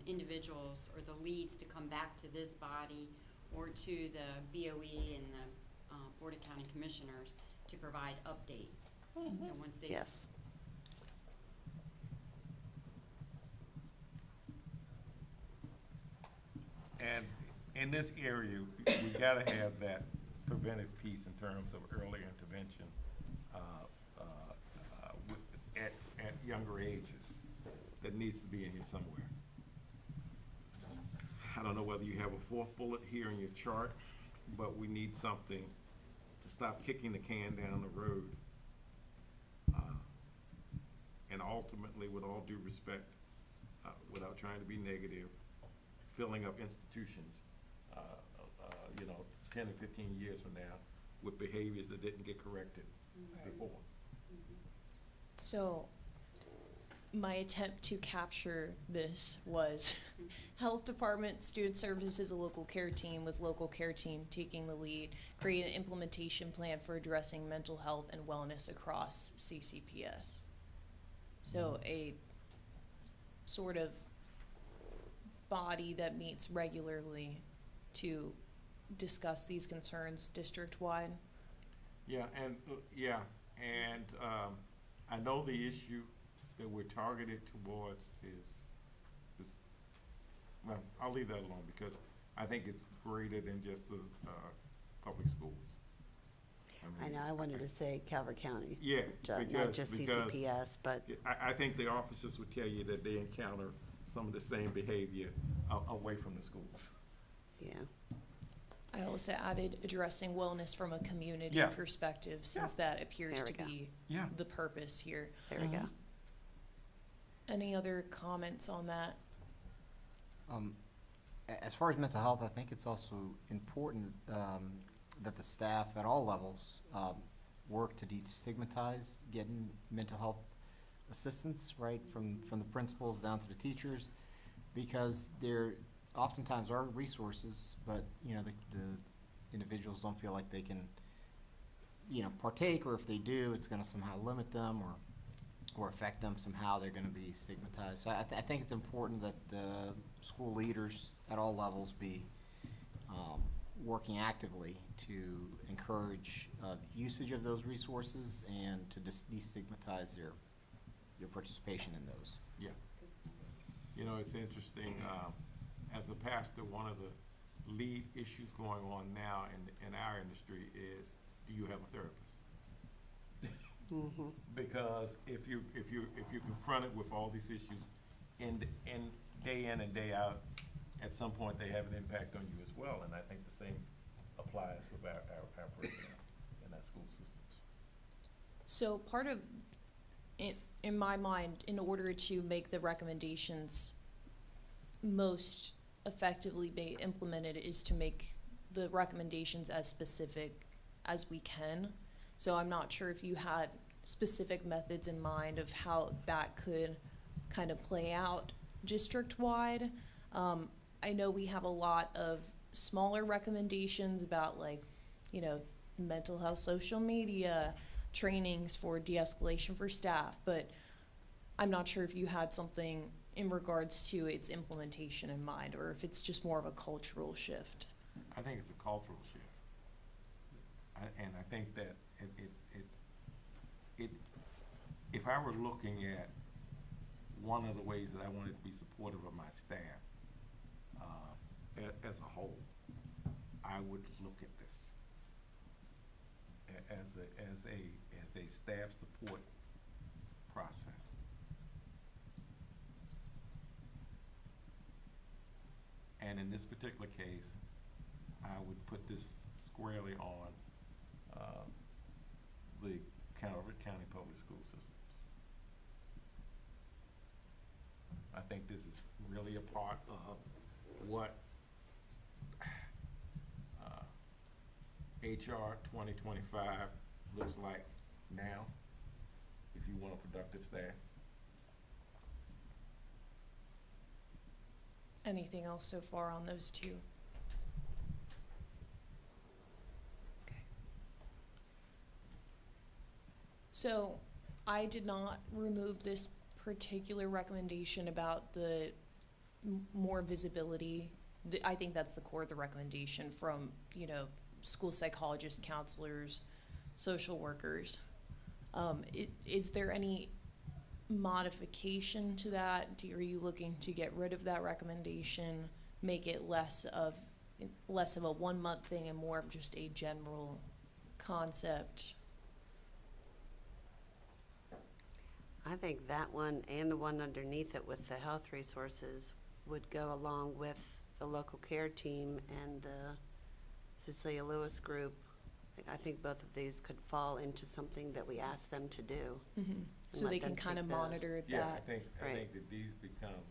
individuals or the leads to come back to this body or to the BOE and the Board of County Commissioners to provide updates. So once they Yes. And in this area, we gotta have that preventive piece in terms of early intervention, at younger ages. That needs to be in here somewhere. I don't know whether you have a fourth bullet here in your chart, but we need something to stop kicking the can down the road. And ultimately, with all due respect, without trying to be negative, filling up institutions, you know, 10 and 15 years from now with behaviors that didn't get corrected before. So, my attempt to capture this was health department, student services, a local care team, with local care team taking the lead, create an implementation plan for addressing mental health and wellness across CCPS. So a sort of body that meets regularly to discuss these concerns district-wide. Yeah, and I know the issue that we're targeted towards is, well, I'll leave that alone because I think it's greater than just the, public schools. I know, I wanted to say Calvert County, Yeah, not because just CCPS, but I think the officers would tell you that they encounter some of the same behavior away from the schools. yeah. I also added addressing wellness from a community Yeah. perspective, since that appears There to we go. be Yeah. the purpose here. There we go. Any other comments on that? As far as mental health, I think it's also important that the staff at all levels work to destigmatize getting mental health assistance, right, from the principals down to the teachers, because there oftentimes are resources, but, you know, the individuals don't feel like they can, you know, partake, or if they do, it's gonna somehow limit them or affect them somehow. They're gonna be stigmatized. So I think it's important that school leaders at all levels be working actively to encourage usage of those resources and to destigmatize their participation in those. Yeah. You know, it's interesting, as a pastor, one of the lead issues going on now in our industry is, do you have a therapist? Mm-hmm. Because if you're confronted with all these issues in day in and day out, at some point they have an impact on you as well, and I think the same applies with our personnel in our school systems. So part of it, in my mind, in order to make the recommendations most effectively be implemented, is to make the recommendations as specific as we can. So I'm not sure if you had specific methods in mind of how that could kind of play out district-wide. I know we have a lot of smaller recommendations about, like, you know, mental health, social media, trainings for de-escalation for staff, but I'm not sure if you had something in regards to its implementation in mind, or if it's just more of a cultural shift. I think it's a cultural shift. and I think that if I were looking at one of the ways that I wanted to be supportive of my staff, as a whole, I would look at this as a staff support process. And in this particular case, I would put this squarely on the Calvert County Public School Systems. I think this is really a part of what HR 2025 looks like now, if you want a productive staff. Anything else so far on those two? Okay. So I did not remove this particular recommendation about the more visibility. I think that's the core of the recommendation from, school psychologists, counselors, social workers. Is there any modification to that? Are you looking to get rid of that recommendation, make it less of a 1 month thing and more of just a general concept? I think that one and the one underneath it with the health resources would go along with the local care team and the Cecilia Lewis group. I think both of these could fall into something that we ask them to do. Mm-hmm. So let they them can kind of take the- monitor Yeah, that. I think Right. that these become,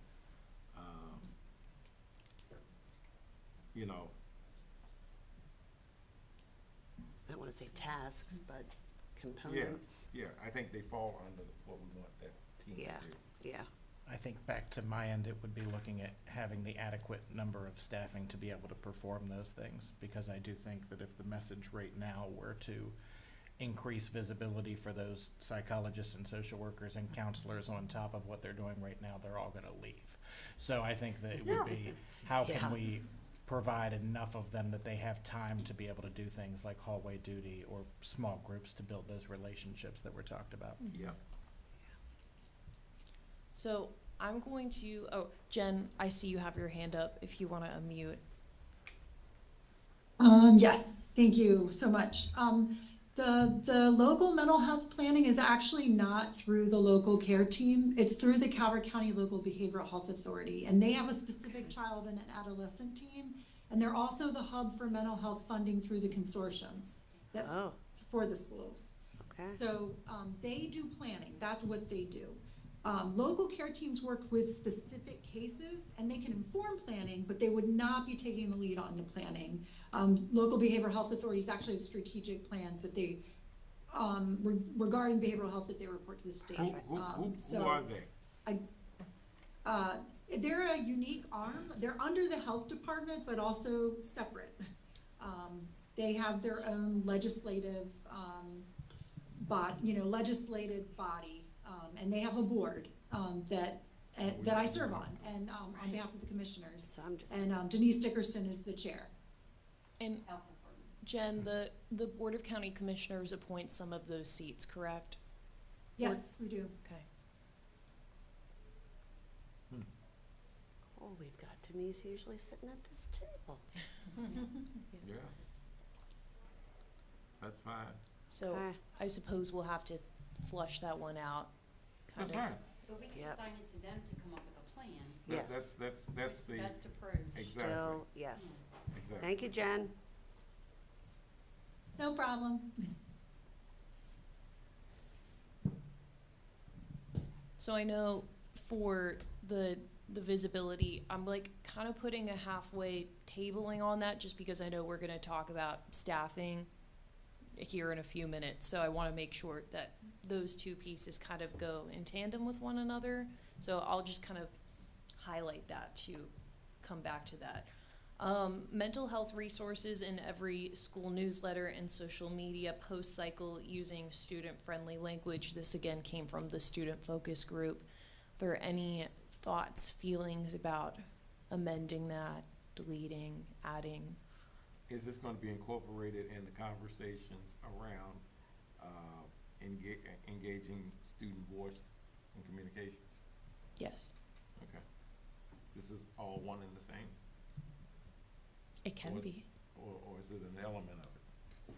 I don't want to say tasks, but components. yeah, I think they fall under what we want that team Yeah. to do. Yeah. I think back to my end, it would be looking at having the adequate number of staffing to be able to perform those things, because I do think that if the message right now were to increase visibility for those psychologists and social workers and counselors on top of what they're doing right now, they're all gonna leave. So I think that it would be, how Yeah. can we provide enough of them that they have time to be able to do things like hallway duty or small groups to build those relationships that were talked about. Yeah. So I'm going to, Jen, I see you have your hand up if you want to unmute. Yes, thank you so much. The local mental health planning is actually not through the local care team. It's through the Calvert County Local Behavioral Health Authority, and they have a specific child and an adolescent team, and they're also the hub for mental health funding through the consortiums that Oh, for the schools. okay. So they do planning. That's what they do. Local care teams work with specific cases, and they can inform planning, but they would not be taking the lead on the planning. Local behavioral health authorities actually have strategic plans that they, regarding behavioral health, that they report to the state. Who are they? They're a unique arm. They're under the health department, but also separate. They have their own legislative, legislative body. And they have a board that I serve on, and on behalf of the commissioners. So I'm just, And Denise Dickerson is the chair. And Health department. Jen, the Board of County Commissioners appoint some of those seats, correct? Yes, we do. Okay. oh, we've got Denise usually sitting at this table. Yeah. That's fine. So Okay. I suppose we'll have to flush that one out. That's kinda. fine. But we can Yep. assign it to them to come up with a plan. That- Yes. That's What's the, best approach. Exactly. Still, yes. exactly. Thank you, Jen. No problem. So I know for the visibility, I'm like kind of putting a halfway tabling on that just because I know we're gonna talk about staffing here in a few minutes. So I wanna make sure that those two pieces kind of go in tandem with one another. So I'll just kind of highlight that to come back to that. Mental health resources in every school newsletter and social media post cycle using student-friendly language. This again came from the student focus group. Are there any thoughts, feelings about amending that, deleting, adding? is this gonna be incorporated in the conversations around, engaging student voice and communications? Yes, Okay. This is all one and the same, it can Or- be. or is it an element of it?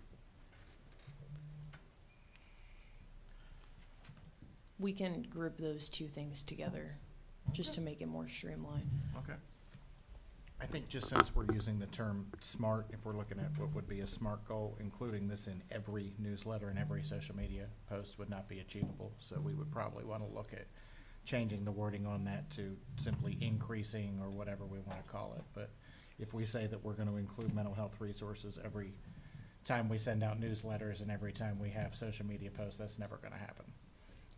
We can group those two things together just to make it more streamlined. Okay. I think just since we're using the term SMART, if we're looking at what would be a SMART goal, including this in every newsletter and every social media post would not be achievable. So we would probably want to look at changing the wording on that to simply increasing or whatever we want to call it. But if we say that we're going to include mental health resources every time we send out newsletters and every time we have social media posts, that's never going to happen.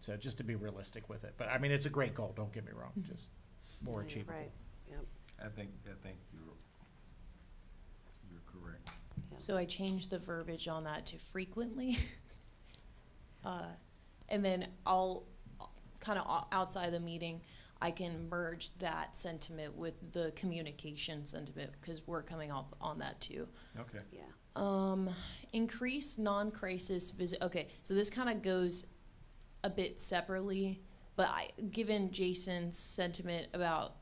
So just to be realistic with it. But I mean, it's a great goal, don't get me wrong, just more Yeah, achievable. Right, yep. I think you're correct. So I changed the verbiage on that to frequently. And then I'll, kind of outside the meeting, I can merge that sentiment with the communication sentiment, because we're coming up on that too. Okay. Yeah. Increase non-crisis visit, okay, so this kind of goes a bit separately, but given Jason's sentiment about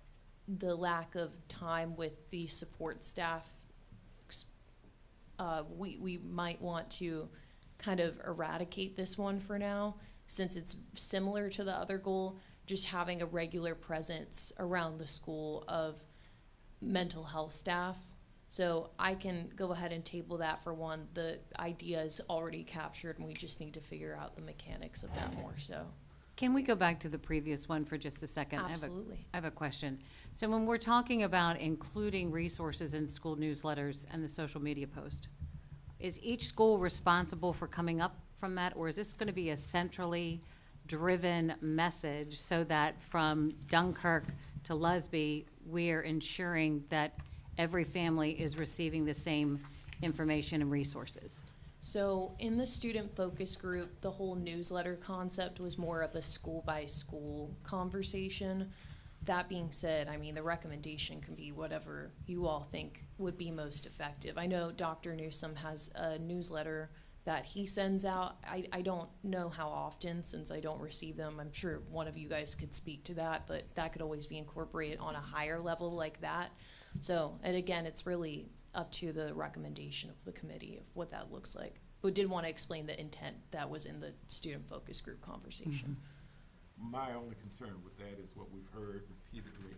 the lack of time with the support staff, we might want to kind of eradicate this one for now, since it's similar to the other goal, just having a regular presence around the school of mental health staff. So I can go ahead and table that for one. The idea is already captured, and we just need to figure out the mechanics of that more, so. Can we go back to the previous one for just a second? Absolutely. I have a question. So when we're talking about including resources in school newsletters and the social media post, is each school responsible for coming up from that, or is this going to be a centrally driven message so that from Dunkirk to Lusby, we're ensuring that every family is receiving the same information and resources? So in the student focus group, the whole newsletter concept was more of a school by school conversation. That being said, I mean, the recommendation can be whatever you all think would be most effective. I know Dr. Newsom has a newsletter that he sends out. I don't know how often, since I don't receive them. I'm sure one of you guys could speak to that, but that could always be incorporated on a higher level like that. So, and again, it's really up to the recommendation of the committee of what that looks like. But did want to explain the intent that was in the student focus group conversation. My only concern with that is what we've heard repeatedly,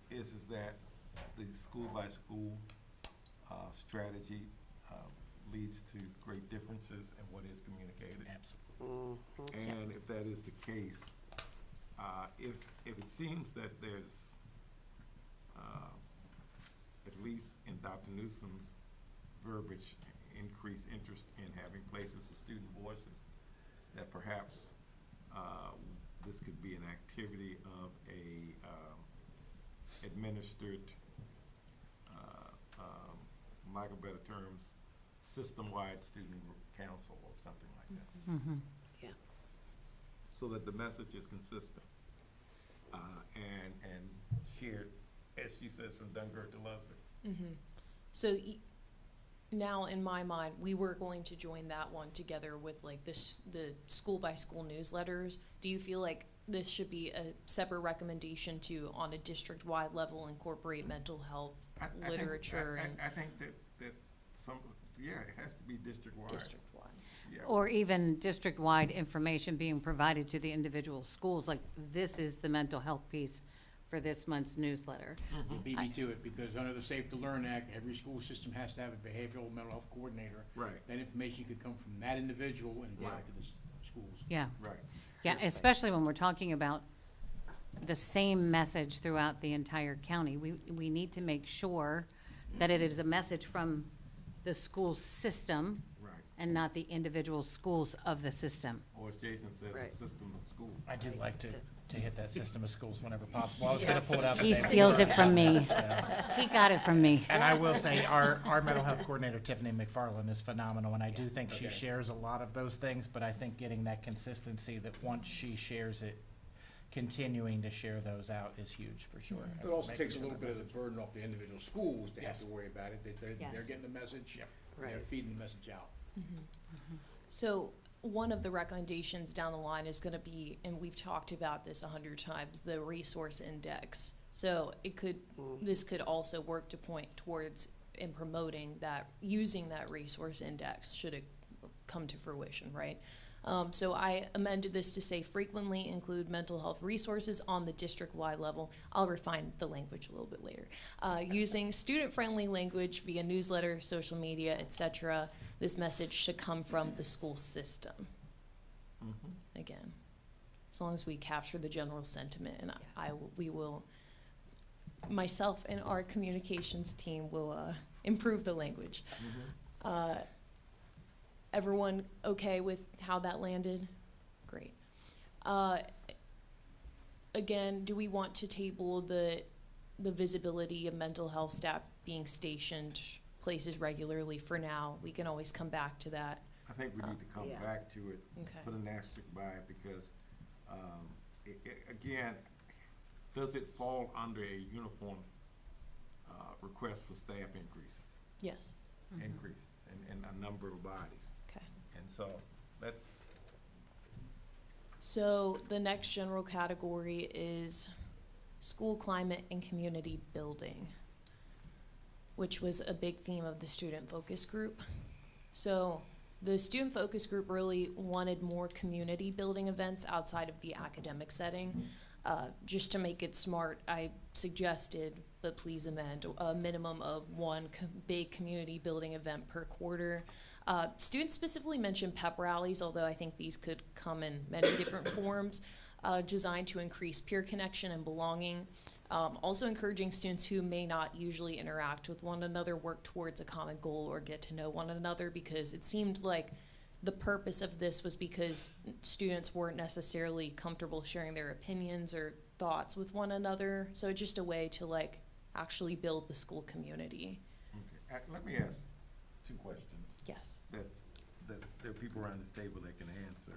is that the school by school strategy leads to great differences in what is communicated. Absolutely. And if that is the case, if it seems that there's, at least in Dr. Newsom's verbiage, increased interest in having places with student voices, that perhaps this could be an activity of a administered, lack of better terms, system-wide student council or something like that. Mm-hmm. Yeah. So that the message is consistent, and shared, as she says, from Dunkirk to Lusby. So now in my mind, we were going to join that one together with like the school by school newsletters. Do you feel like this should be a separate recommendation to, on a district wide level, incorporate mental health literature? I think that some, yeah, it has to be district-wide. District wide. Yeah. Or even district-wide information being provided to the individual schools, like this is the mental health piece for this month's newsletter. You beat me to it, because under the Safe to Learn Act, every school system has to have a behavioral mental health coordinator. Right, That information could come from that individual and down Right. to the schools. Yeah, right. yeah, especially when we're talking about the same message throughout the entire county. We need to make sure that it is a message from the school system Right. and not the individual schools of the system. Or as Jason says, Right. a system of school. I do like to hit that system of schools whenever possible. I was gonna pull it out. He today, but steals it from me. So- He got it from me. And I will say, our mental health coordinator, Tiffany McFarland, is phenomenal, and I do think she Okay. shares a lot of those things, but I think getting that consistency that once she shares it, continuing to share those out is huge for sure. It also Making takes a sure little that bit of the message- burden off the individual schools to have Yes. to worry about it. They're Yes. getting the message, Yep. and they're Right. feeding the message out. So one of the recommendations down the line is going to be, and we've talked about this 100 times, the resource index. So this could also work to point towards in promoting that, using that resource index should it come to fruition, right? So I amended this to say frequently include mental health resources on the district-wide level. I'll refine the language a little bit later. Using student-friendly language via newsletter, social media, etc. This message should come from the school system. Again, as long as we capture the general sentiment, and we will, myself and our communications team will improve the language. Everyone okay with how that landed? Great. Again, do we want to table the visibility of mental health staff being stationed places regularly for now? We can always come back to that. I think we need to come Yeah. back to it, Okay. put an asterisk by it, because, again, does it fall under a uniform, request for staff increases? Yes. Increase in a number of bodies. Okay. And so, that's, So the next general category is school climate and community building, which was a big theme of the student focus group. So the student focus group really wanted more community building events outside of the academic setting. Just to make it smart, I suggested, but please amend, a minimum of one big community building event per quarter. Students specifically mentioned pep rallies, although I think these could come in many different forms, designed to increase peer connection and belonging. Also encouraging students who may not usually interact with one another work towards a common goal or get to know one another, because it seemed like the purpose of this was because students weren't necessarily comfortable sharing their opinions or thoughts with one another. So just a way to like actually build the school community. okay. Let me ask two questions Yes. that there are people around this table that can answer.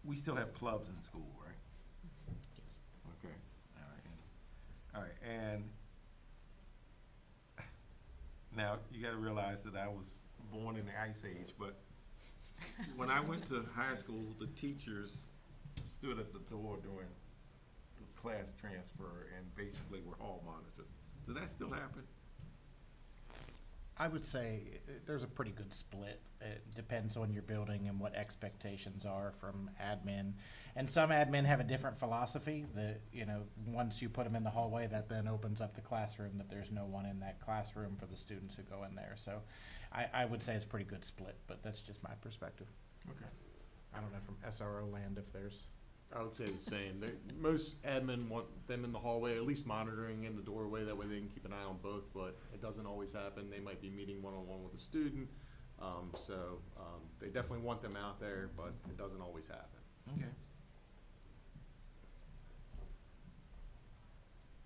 We still have clubs in school, right? Okay, all right, and now you gotta realize that I was born in the ice age, but when I went to high school, the teachers stood at the door during the class transfer and basically were hall monitors. Does that still happen? I would say there's a pretty good split. It depends on your building and what expectations are from admin. And some admin have a different philosophy that, you know, once you put them in the hallway, that then opens up the classroom, that there's no one in that classroom for the students who go in there. So I would say it's a pretty good split, but that's just my perspective. Okay. I don't know from SRO land if there's. I would say the same. Most admin want them in the hallway, at least monitoring in the doorway, that way they can keep an eye on both, but it doesn't always happen. They might be meeting one-on-one with a student, so they definitely want them out there, but it doesn't always happen. Okay.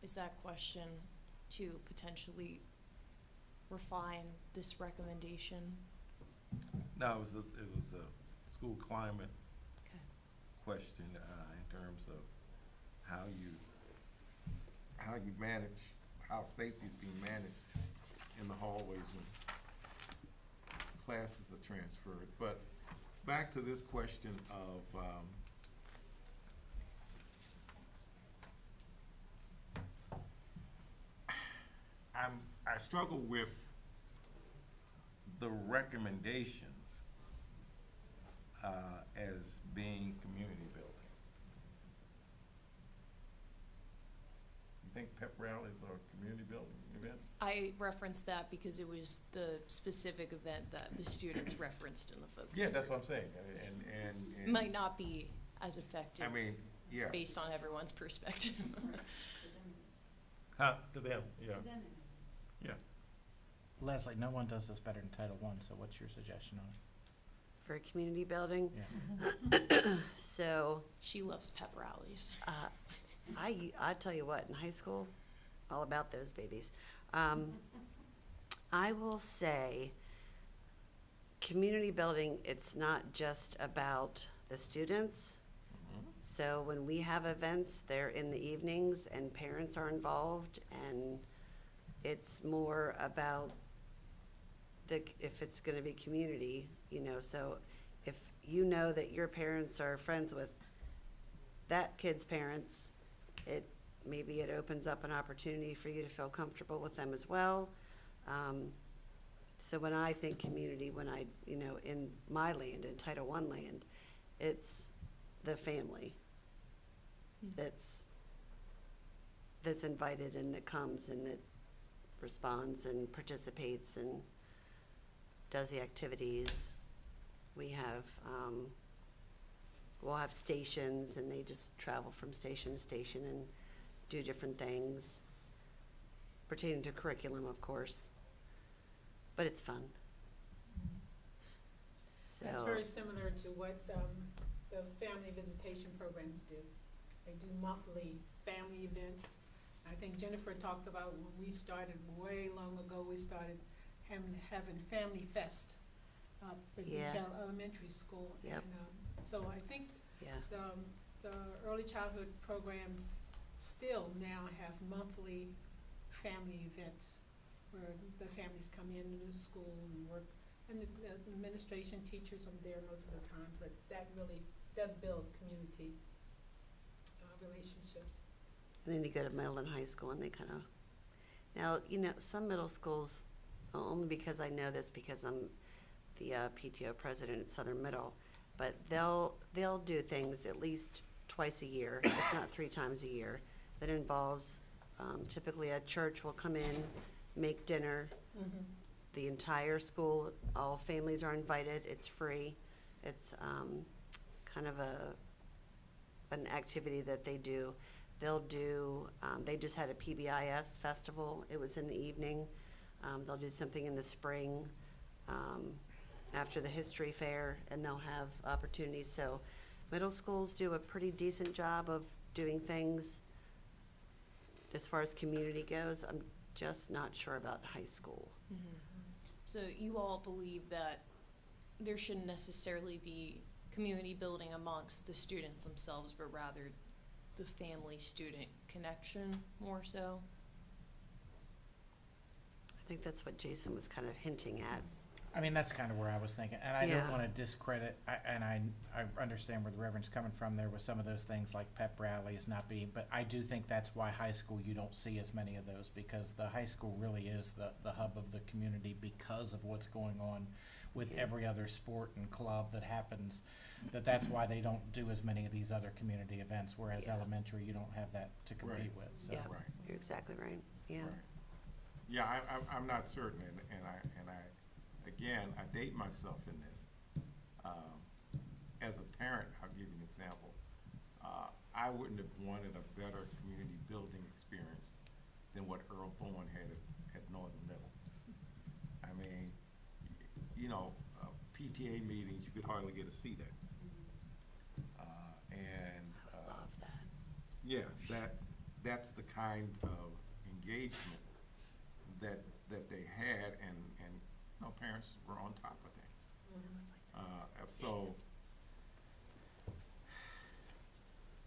Is that question to potentially refine this recommendation? No, it was a school climate Okay. question, in terms of how you manage, how safety is being managed in the hallways when classes are transferred. But back to this question of, I struggle with the recommendations as being community building. You think pep rallies are community building events? I referenced that because it was the specific event that the students referenced in the focus Yeah, that's group. what I'm saying, and. Might not be as effective I mean, yeah. based on everyone's perspective. Huh, to them, yeah. Yeah. Leslie, no one does this better than Title I, so what's your suggestion on it? For community building, Yeah. so, She loves pep rallies. I tell you what, in high school, all about those babies. I will say, community building, it's not just about the students. So when we have events, they're in the evenings and parents are involved, and it's more about if it's gonna be community, you know, so if you know that your parents are friends with that kid's parents, maybe it opens up an opportunity for you to feel comfortable with them as well. So when I think community, in my land, in Title I land, it's the family that's invited and that comes and that responds and participates and does the activities. We'll have stations, and they just travel from station to station and do different things pertaining to curriculum, of course. But it's fun. That's very similar to what the family visitation programs do. They do monthly family events. I think Jennifer talked about when we started way long ago, we started having Family Fest up at Yeah. Beach Elementary School. Yep. And so I think Yeah. the early childhood programs still now have monthly family events where the families come into the school and work, and the administration, teachers are there most of the time, but that really does build community relationships. And then you go to middle and high school, and they kind of, now, some middle schools, only because I know this because I'm the PTO president at Southern Middle, but they'll do things at least twice a year, if not 3 times a year, that involves, typically a church will come in, make dinner. Mm-hmm. The entire school, all families are invited, it's free. It's kind of an activity that they do. They'll do, they just had a PBIS festival, it was in the evening. They'll do something in the spring after the history fair, and they'll have opportunities. So middle schools do a pretty decent job of doing things as far as community goes. I'm just not sure about high school. Mm-hmm. So you all believe that there shouldn't necessarily be community building amongst the students themselves, but rather the family-student connection more so? I think that's what Jason was kind of hinting at. I mean, that's kind of where I was thinking, and I Yeah. don't want to discredit, I understand where the Reverend's coming from there with some of those things like pep rallies not being, but I do think that's why high school, you don't see as many of those, because the high school really is the hub of the community because of what's going on with Yeah. every other sport and club that happens, that's why they don't do as many of these other community events, whereas Yeah. elementary, you don't have that to compete with, so. Yeah, Right. you're exactly right, yeah. Right. Yeah, I'm not certain, and I again, I date myself in this. As a parent, I'll give you an example. I wouldn't have wanted a better community building experience than what Earl Bowen had at Northern Middle. I mean, PTA meetings, you could hardly get a seat at. I love that. Yeah, that's the kind of engagement that they had, and parents were on top of things. So,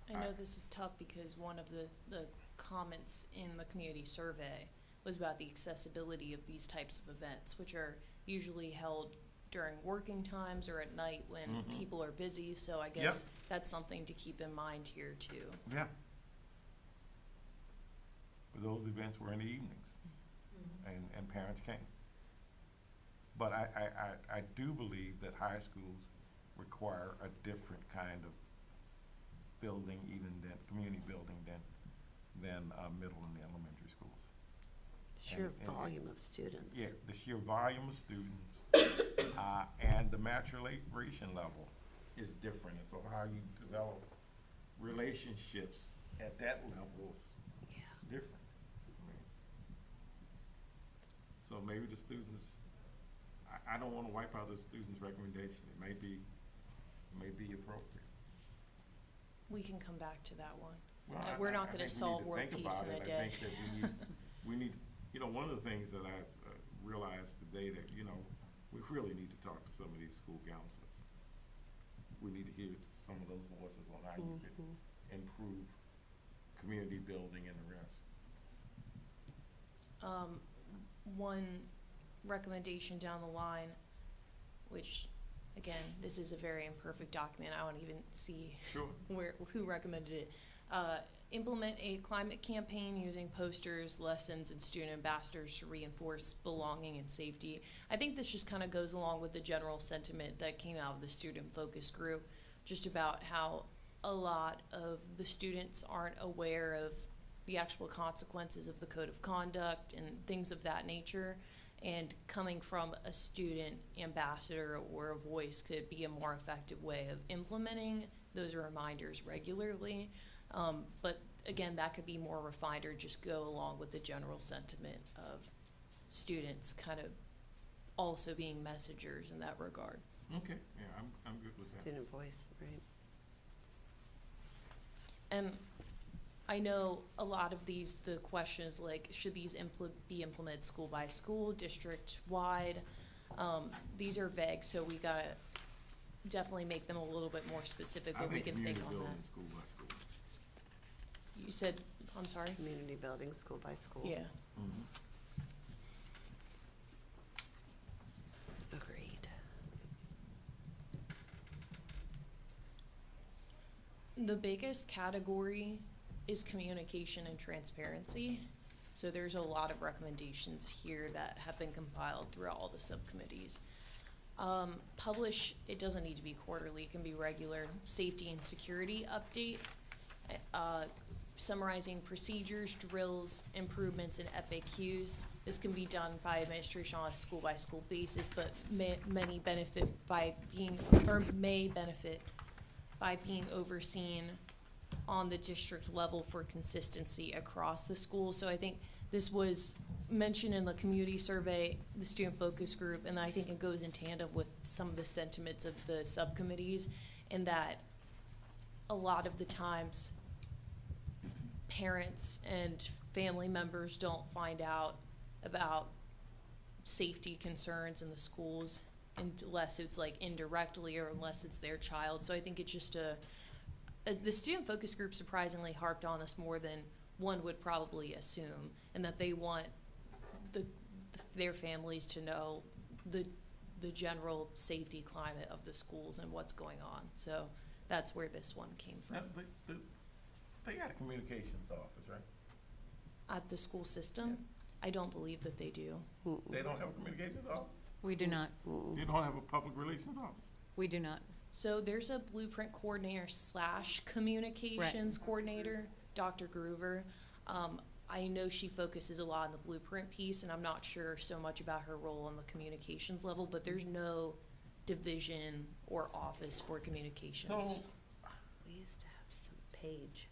I know this is tough because one of the comments in the community survey was about the accessibility of these types of events, which are usually held during working times or at night when Mhm. people are busy, so I guess that's something to keep in mind here too. yeah. But those events were in the evenings, and parents came. But I do believe that high schools require a different kind of building, even than, community building than middle and elementary schools. Sheer And- volume of students. Yeah, the sheer volume of students, and the maturation level is different, and so how you develop relationships at that level is Yeah. different. I mean, so maybe the students, I don't wanna wipe out the students' recommendation, it may be appropriate. We can come back to that one. Well, We're I not gonna think we solve need to world think peace about in a it. day. I think that we need, one of the things that I've realized today that, we really need to talk to some of these school counselors. We need to hear some of those voices on how you could improve community building and the rest. One recommendation down the line, which, again, this is a very imperfect document, I don't even see Sure. who recommended it. Implement a climate campaign using posters, lessons, and student ambassadors to reinforce belonging and safety. I think this just kind of goes along with the general sentiment that came out of the student focus group, just about how a lot of the students aren't aware of the actual consequences of the code of conduct and things of that nature. And coming from a student ambassador or a voice could be a more effective way of implementing those reminders regularly. But again, that could be more refined or just go along with the general sentiment of students kind of also being messengers in that regard. Okay, yeah, I'm good with that. Student voice, right? And I know a lot of these, the questions like, should these be implemented school by school, district-wide? These are vague, so we gotta definitely make them a little bit more specific, but we can think on building, that. school by school. You said, I'm sorry? Community building, school by school. Yeah. Agreed. The biggest category is communication and transparency. So there's a lot of recommendations here that have been compiled throughout all the subcommittees. Publish, it doesn't need to be quarterly, it can be regular. Safety and security update, summarizing procedures, drills, improvements, and FAQs. This can be done by administration on a school-by-school basis, but many benefit by being, or may benefit by being overseen on the district level for consistency across the school. So I think this was mentioned in the community survey, the student focus group, and I think it goes in tandem with some of the sentiments of the subcommittees, in that a lot of the times parents and family members don't find out about safety concerns in the schools unless it's like indirectly or unless it's their child. So I think it's just the student focus group surprisingly harped on this more than one would probably assume, and that they want their families to know the general safety climate of the schools and what's going on. So that's where this one came from. Now, they got a communications office, right? At the school system, I don't believe that they do. They don't have a communications office? We do not. You don't have a public relations office? We do not. So there's a blueprint coordinator / communications coordinator, Dr. Groover. I know she focuses a lot on the blueprint piece, and I'm not sure so much about her role on the communications level, but there's no division or office for communications. So, We used to have some page.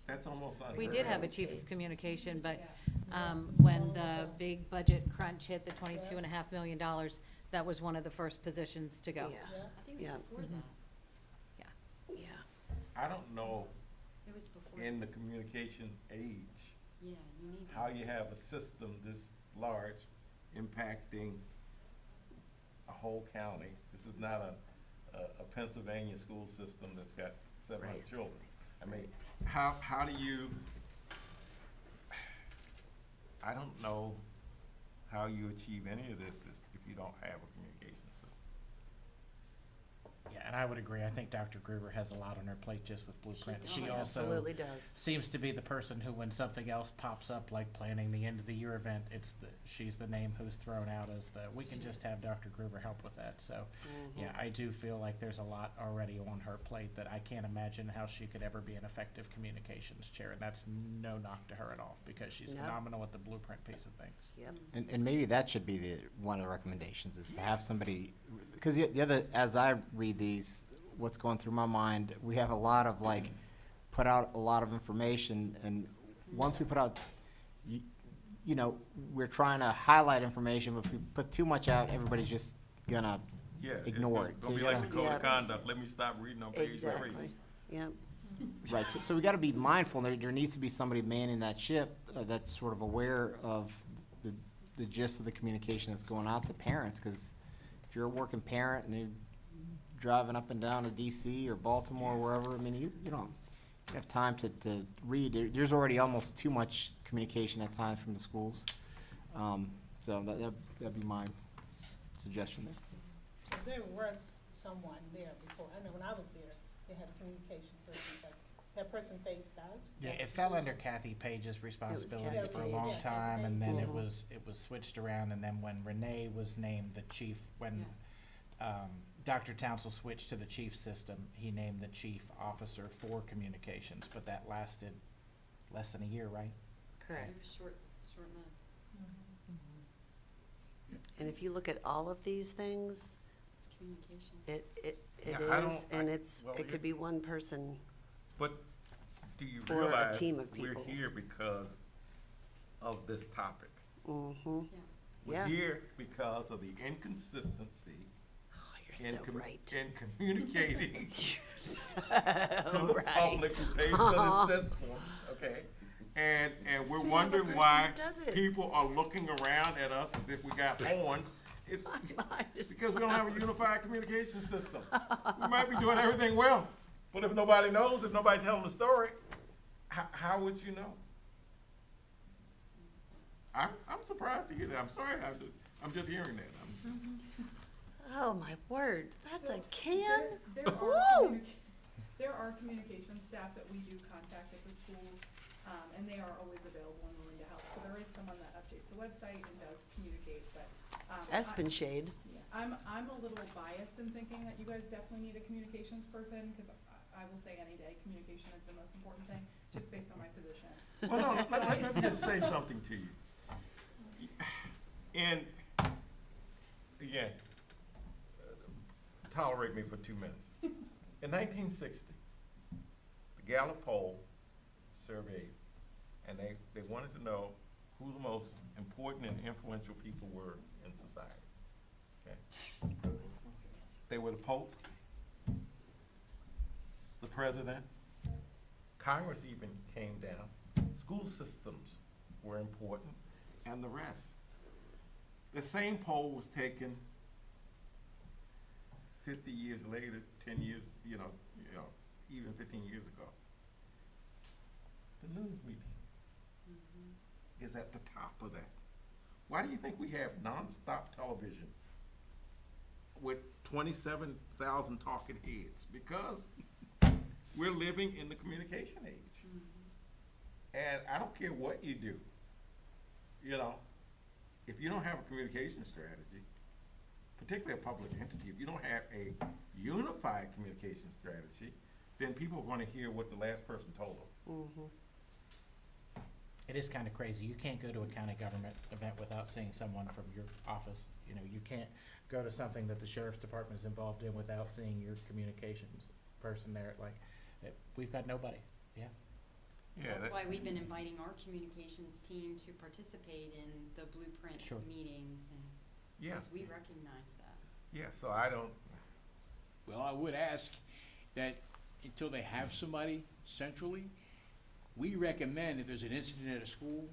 that's almost unheard of. We did have a chief of communication, but when the big budget crunch hit the $22.5 million, that was one of the first positions to go. Yeah, I think it Yeah. was before that. yeah. I don't know, It was before. in the communication age, Yeah, you need how that. you have a system this large impacting a whole county. This is not a Pennsylvania school system that's got 700 Right. children. I mean, how do you, I don't know how you achieve any of this if you don't have a communication system. Yeah, and I would agree. I think Dr. Gruber has a lot on her plate just with Blueprint. She She does. also Absolutely does. seems to be the person who, when something else pops up, like planning the end of the year event, she's the name who's thrown out as we can just have Dr. Gruber help with that. So, yeah, I do feel like there's a lot already on her plate that I can't imagine how she could ever be an effective communications chair. And that's no knock to her at all, because she's No. phenomenal at the Blueprint piece of things. Yep. And maybe that should be one of the recommendations, is to have somebody, because the other, as I read these, what's going through my mind, we have a lot of put out a lot of information, and once we put out, you know, we're trying to highlight information, but if we put too much out, everybody's just gonna Yeah. ignore it. It's So gonna be you like the gotta- code Yeah. of conduct. Let me stop reading on page 3. Exactly. Yep. Right, so we gotta be mindful, there needs to be somebody manning that ship, that's sort of aware of the gist of the communication that's going out to parents, because if you're a working parent and you driving up and down to DC or Baltimore or wherever. I mean, you don't have time to read. There's already almost too much communication at times from the schools. So that'd be my suggestion there. So there was someone there before, I know when I was there, they had a communication person, but that person phased out? Yeah, it fell under Kathy Page's responsibilities Kathy for a Page. long Yeah, time, and Kathy then Page. it was switched around, and then when Renee was named the chief, when Dr. Townsell switched to the chief system, he named the chief officer for communications, but that lasted less than a year, right? It Correct. was short-lived. And if you look at all of these things, It's communication. it Yeah, I is, don't- and well, it could be one person. But do you Or a realize team of we're people. here because of this topic? Mm-hmm. Yeah. We're Yeah. here because of the inconsistency Oh, you're so right. in communicating You're so to the right. public who pays for this system, okay? And we're So we have a wondering person why who does it. people are looking around at us as if we got horns. It's My mind is because we don't have a unified communication system. We might be doing everything well, but if nobody knows, if nobody telling the story, how would you know? I'm surprised to hear that. I'm sorry, I'm just hearing that. Oh, my word. That's a can? There there are communication staff that we do contact at the schools, and they are always available and willing to help. So there is someone that updates the website and does communicate, but, Espen Shade. yeah, I'm a little biased in thinking that you guys definitely need a communications person, because I will say any day, communication is the most important thing, just based on my position. Well, no, let me just say something to you. And, again, tolerate me for 2 minutes. In 1960, the Gallup poll surveyed, and they wanted to know who the most important and influential people were in society. Okay? They were the Pope, the President, Congress even came down, school systems were important, and the rest. The same poll was taken 50 years later, 10 years, even 15 years ago. The news media is at the top of that. Why do you think we have nonstop television with 27,000 talking heads? Because we're living in the communication age. And I don't care what you do, if you don't have a communication strategy, particularly a public entity, if you don't have a unified communication strategy, then people are going to hear what the last person told them. Mm-hmm. It is kind of crazy. You can't go to a county government event without seeing someone from your office. You can't go to something that the sheriff's department is involved in without seeing your communications person there. We've got nobody. Yeah. Yeah, That's why we've been inviting our communications team to participate in the blueprint Sure. meetings, and yeah, because we recognize that. yeah, so I don't, Well, I would ask that until they have somebody centrally, we recommend if there's an incident at a school,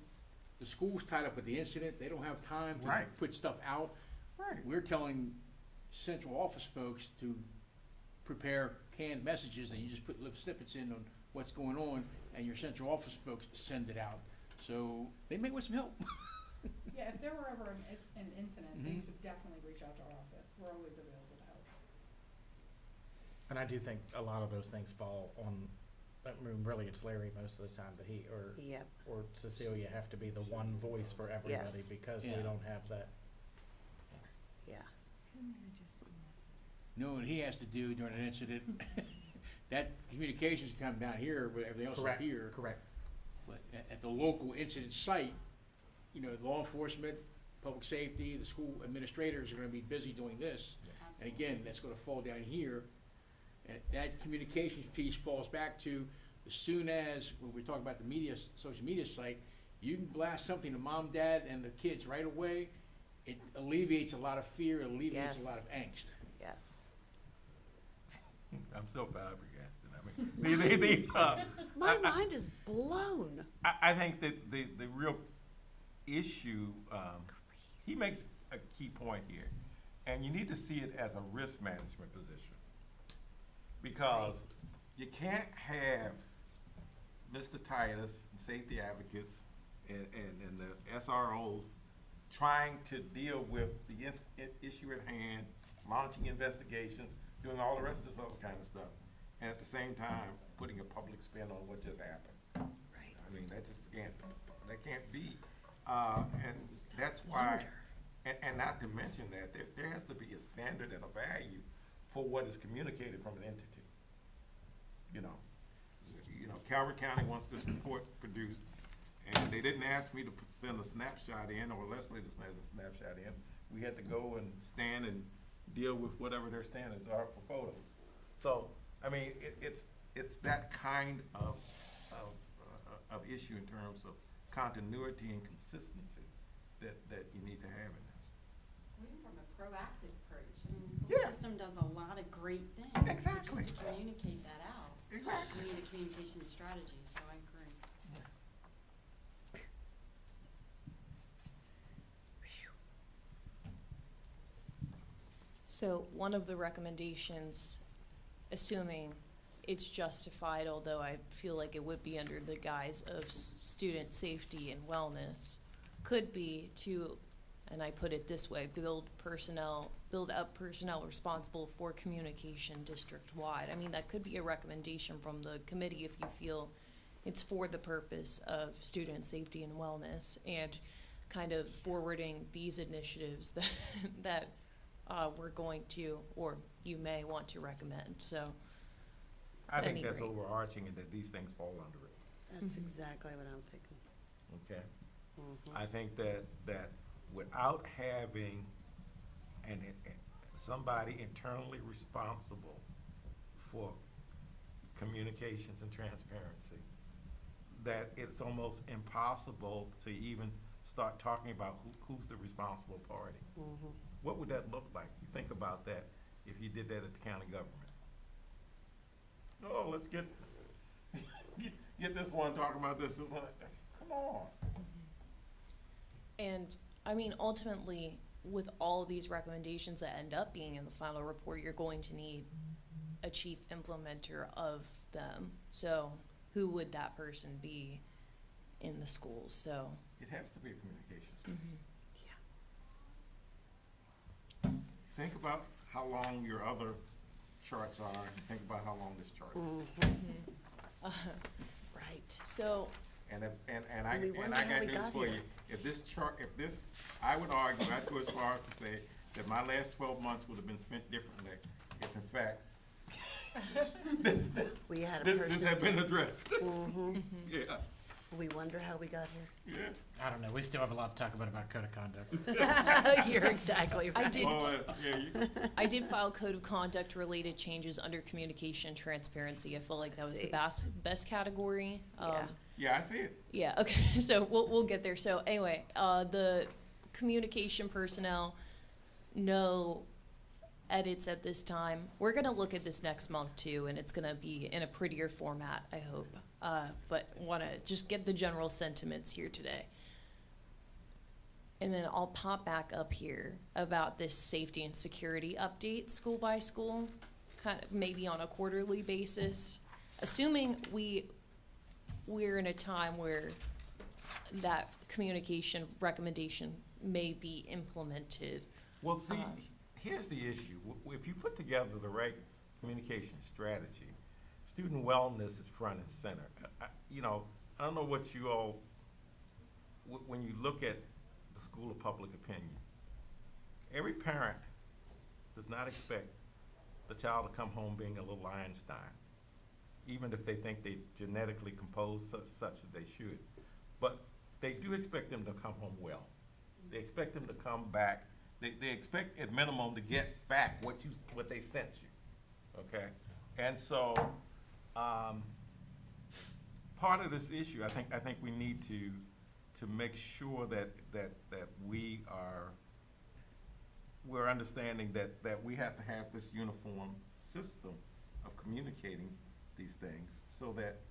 the school's tied up with the incident, they don't have time to Right. put stuff out. right. We're telling central office folks to prepare canned messages, and you just put little snippets in on what's going on, and your central office folks send it out. So they may want some help. Yeah, if there were ever an incident, they Mhm. should definitely reach out to our office. We're always available to help. And I do think a lot of those things fall on, really it's Larry most of the time, but he Yep. or Cecilia have to be the one voice for everybody Yes. because we Yeah. don't have that. Yeah. Know what he has to do during an incident. That communications come down here, but everything else is Correct. here. Correct. But at the local incident site, law enforcement, public safety, the school administrators are gonna be busy doing this. And again, that's gonna fall down here. And that communications piece falls back to, as soon as, when we talk about the media, social media site, you can blast something to mom, dad, and the kids right away. It alleviates a lot of fear, it alleviates a Yes. lot of angst. Yes. I'm so flabbergasted. I mean, My mind is blown. I think that the real issue, he makes a key point here, and you need to see it as a risk management position. Because you can't have Mr. Titus and safety advocates and the SROs trying to deal with the issue at hand, launching investigations, doing all the rest of this other kind of stuff, and at the same time, putting a public spin on what just happened. Right. I mean, that just can't be. And that's why, and not to mention that, there has to be a standard and a value for what is communicated from an entity. You know, Calvert County wants this report produced, and they didn't ask me to send a snapshot in, or Leslie to send a snapshot in. We had to go and stand and deal with whatever their standards are for photos. So, I mean, it's that kind of issue in terms of continuity and consistency that you need to have in this. Even from a proactive approach, I mean, the school Yeah. system does a lot of great things. Exactly. So just to communicate that out. Exactly. We need a communication strategy, so I agree. So one of the recommendations, assuming it's justified, although I feel like it would be under the guise of student safety and wellness, could be to, and I put it this way, build up personnel responsible for communication district-wide. I mean, that could be a recommendation from the committee if you feel it's for the purpose of student safety and wellness, and kind of forwarding these initiatives that we're going to, or you may want to recommend, so. I think Any that's rate. overarching and that these things fall under it, That's Mhm. exactly what I'm thinking. okay? Mhm. I think that without having somebody internally responsible for communications and transparency, that it's almost impossible to even start talking about who's the responsible party. Mhm. What would that look like? You think about that if you did that at the county government. Oh, let's get this one talking about this one. Come on. And, I mean, ultimately, with all of these recommendations that end up being in the final report, you're going to need a chief implementer of them. So who would that person be in the schools? So. It has to be a communications. Yeah. Think about how long your other charts are, and think about how long this chart is. Right. So, And I We wonder how got we news got for here. you. I would argue, I'd go as far as to say that my last 12 months would have been spent differently if in fact this We had a this person. had been addressed. Mhm. Yeah, We wonder how we got yeah. I don't know, we still have a lot to talk about code of conduct. here. You're exactly right. I did. Yeah, I did file code of conduct related changes under communication transparency. I feel like that was the See. best category. Yeah. yeah, I see it. Yeah, okay, so we'll get there. So anyway, the communication personnel, no edits at this time. We're gonna look at this next month too, and it's gonna be in a prettier format, I hope. But wanna just get the general sentiments here today. And then I'll pop back up here about this safety and security update, school by school, kind of maybe on a quarterly basis. Assuming we're in a time where that communication recommendation may be implemented. Well, see, Uh-huh. here's the issue. If you put together the right communication strategy, student wellness is front and center. I don't know what you all, when you look at the school of public opinion, every parent does not expect the child to come home being a little Einstein, even if they think they genetically compose such that they should. But they do expect them to come home well. They expect them to come back. They expect at minimum to get back what they sent you, okay? And so, part of this issue, I think we need to make sure that we're understanding that we have to have this uniform system of communicating these things so that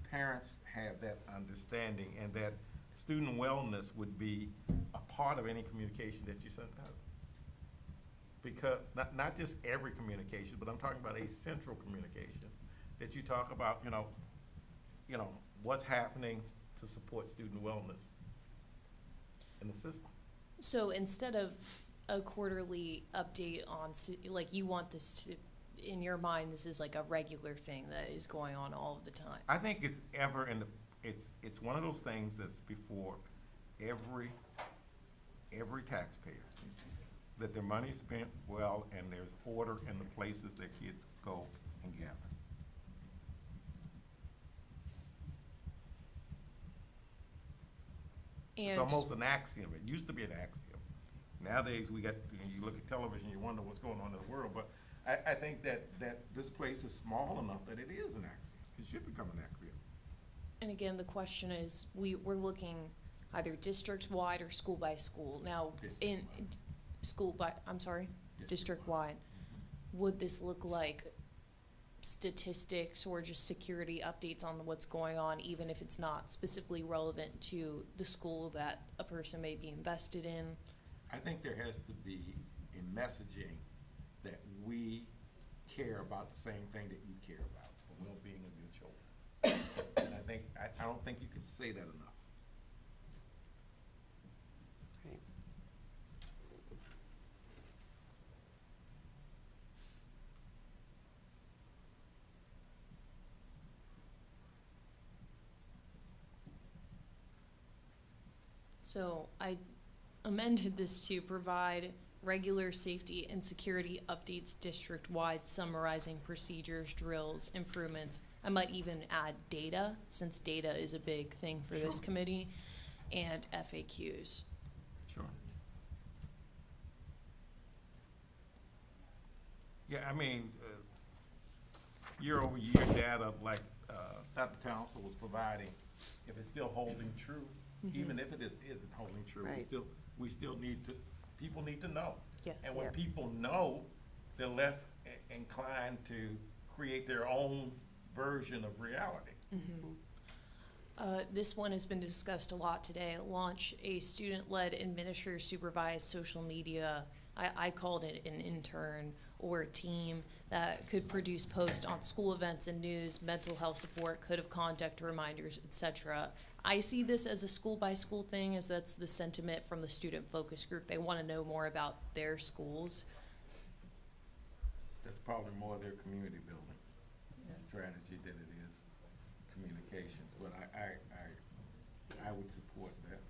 parents have that understanding and that student wellness would be a part of any communication that you send out. Because, not just every communication, but I'm talking about a central communication, that you talk about, what's happening to support student wellness in the system. So instead of a quarterly update on, like, you want this to, in your mind, this is like a regular thing that is going on all of the time. I think it's it's one of those things that's before every taxpayer, that their money's spent well and there's order in the places that kids go and gather. It's almost an axiom. It used to be an axiom. Nowadays, you look at television, you wonder what's going on in the world, but I think that this place is small enough that it is an axiom. It should become an axiom. And again, the question is, we're looking either district-wide or school by school. Now, district-wide. Would this look like statistics or just security updates on what's going on, even if it's not specifically relevant to the school that a person may be invested in? I think there has to be a messaging that we care about the same thing that you care about, the well-being of your children. And I don't think you can say that enough. Right. So I amended this to provide regular safety and security updates district-wide, summarizing procedures, drills, improvements. I might even add data, since data is a big thing for this committee, and FAQs. Sure. Yeah, I mean, year-over-year data, like Dr. Townsend was providing, if it's still holding true, even if it isn't holding true, Right. we still need to, people need to know. Yeah. And when Yeah. people know, they're less inclined to create their own version of reality. This one has been discussed a lot today. Launch a student-led administrator supervised social media. I called it an intern or a team that could produce posts on school events and news, mental health support, code of conduct reminders, etc. I see this as a school-by-school thing, as that's the sentiment from the student focus group. They want to know more about their schools. That's probably more their community building strategy than it is communications, but I would support that.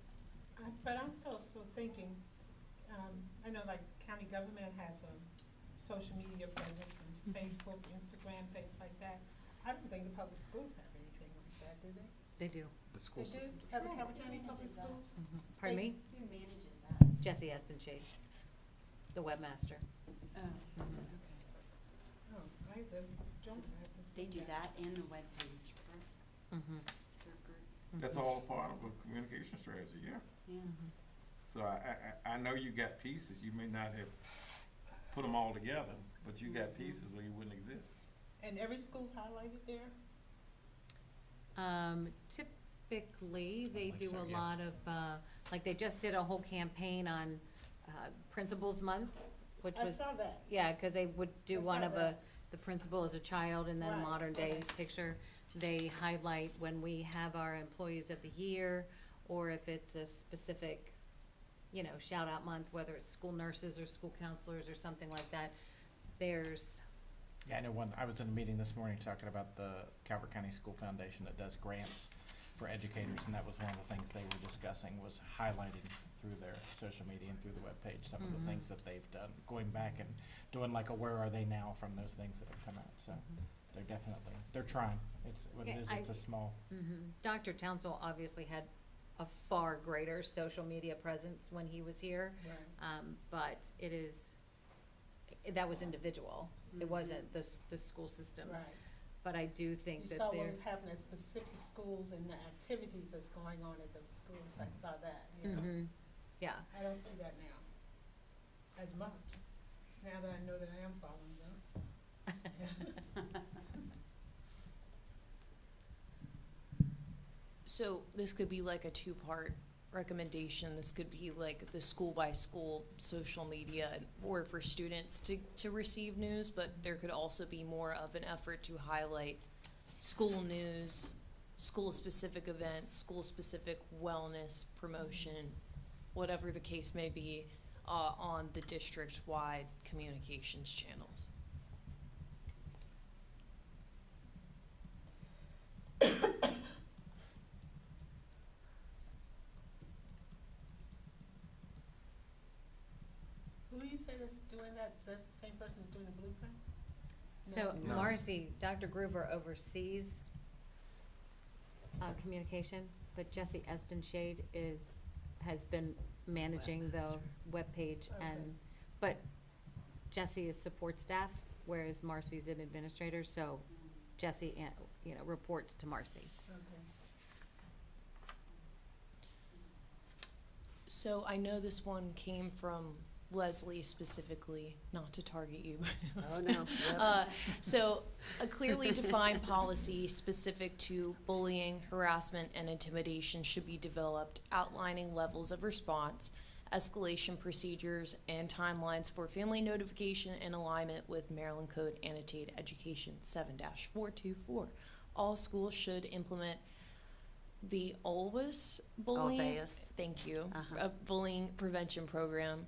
But I'm also thinking, I know like county government has a social media presence and Facebook, Instagram, things like that. I don't think the public schools have anything like that, do they? They do. The school They do? system. Have a Calvert County Public Schools? Pardon me? Who manages that? Jesse Espenshade, the webmaster. Oh, okay. Oh, I don't have to see They do that and the webpage, correct? Mm-hmm. Their group. That's all part of a communication strategy, yeah. Yeah. So I know you got pieces, you may not have put them all together, but you got pieces or you wouldn't exist. And every school's highlighted there? Typically, they believe do so, a yeah. lot of, like they just did a whole campaign on Principals Month, which I was, saw that. yeah, because they would do I one saw of that. the principal as a child and then a Right, modern day right. picture. They highlight when we have our employees of the year, or if it's a specific, shout out month, whether it's school nurses or school counselors or something like that. There's, Yeah, I know I was in a meeting this morning talking about the Calvert County School Foundation that does grants for educators, and that was one of the things they were discussing, was highlighting through their social media and through the webpage some of the things that they've done, going back and doing like a where are they now from those things that have come out, so they're trying. It's what it is, it's a small. Dr. Townsell obviously had a far greater social media presence when he was here. Right. But that was individual. It wasn't the school systems. Right. But I do think You that saw there, what was happening at specific schools and the activities that's going on at those schools. I saw that, yeah. I don't see that now as much, now that I know that I am following them. So this could be like a two-part recommendation, this could be like the school by school social media or for students to receive news, but there could also be more of an effort to highlight school news, school specific events, school specific wellness promotion, whatever the case may be, on the district-wide communications channels. Who do you say that's doing that? Is that the same person who's doing the blueprint? So No. Marcy, Dr. Groover oversees communication, but Jessie Espenshade has been managing the webpage and, but Jessie is support staff, whereas Marcy's an administrator, so Jessie, reports to Marcy. Okay. So I know this one came from Leslie specifically, not to target you. Oh, no. Yep. So a clearly defined policy specific to bullying, harassment, and intimidation should be developed, outlining levels of response, escalation procedures, and timelines for family notification in alignment with Maryland Code Annotated Education 7-424. All schools should implement the ALWIS bullying. Always. Thank you. Uh-huh. A bullying prevention program.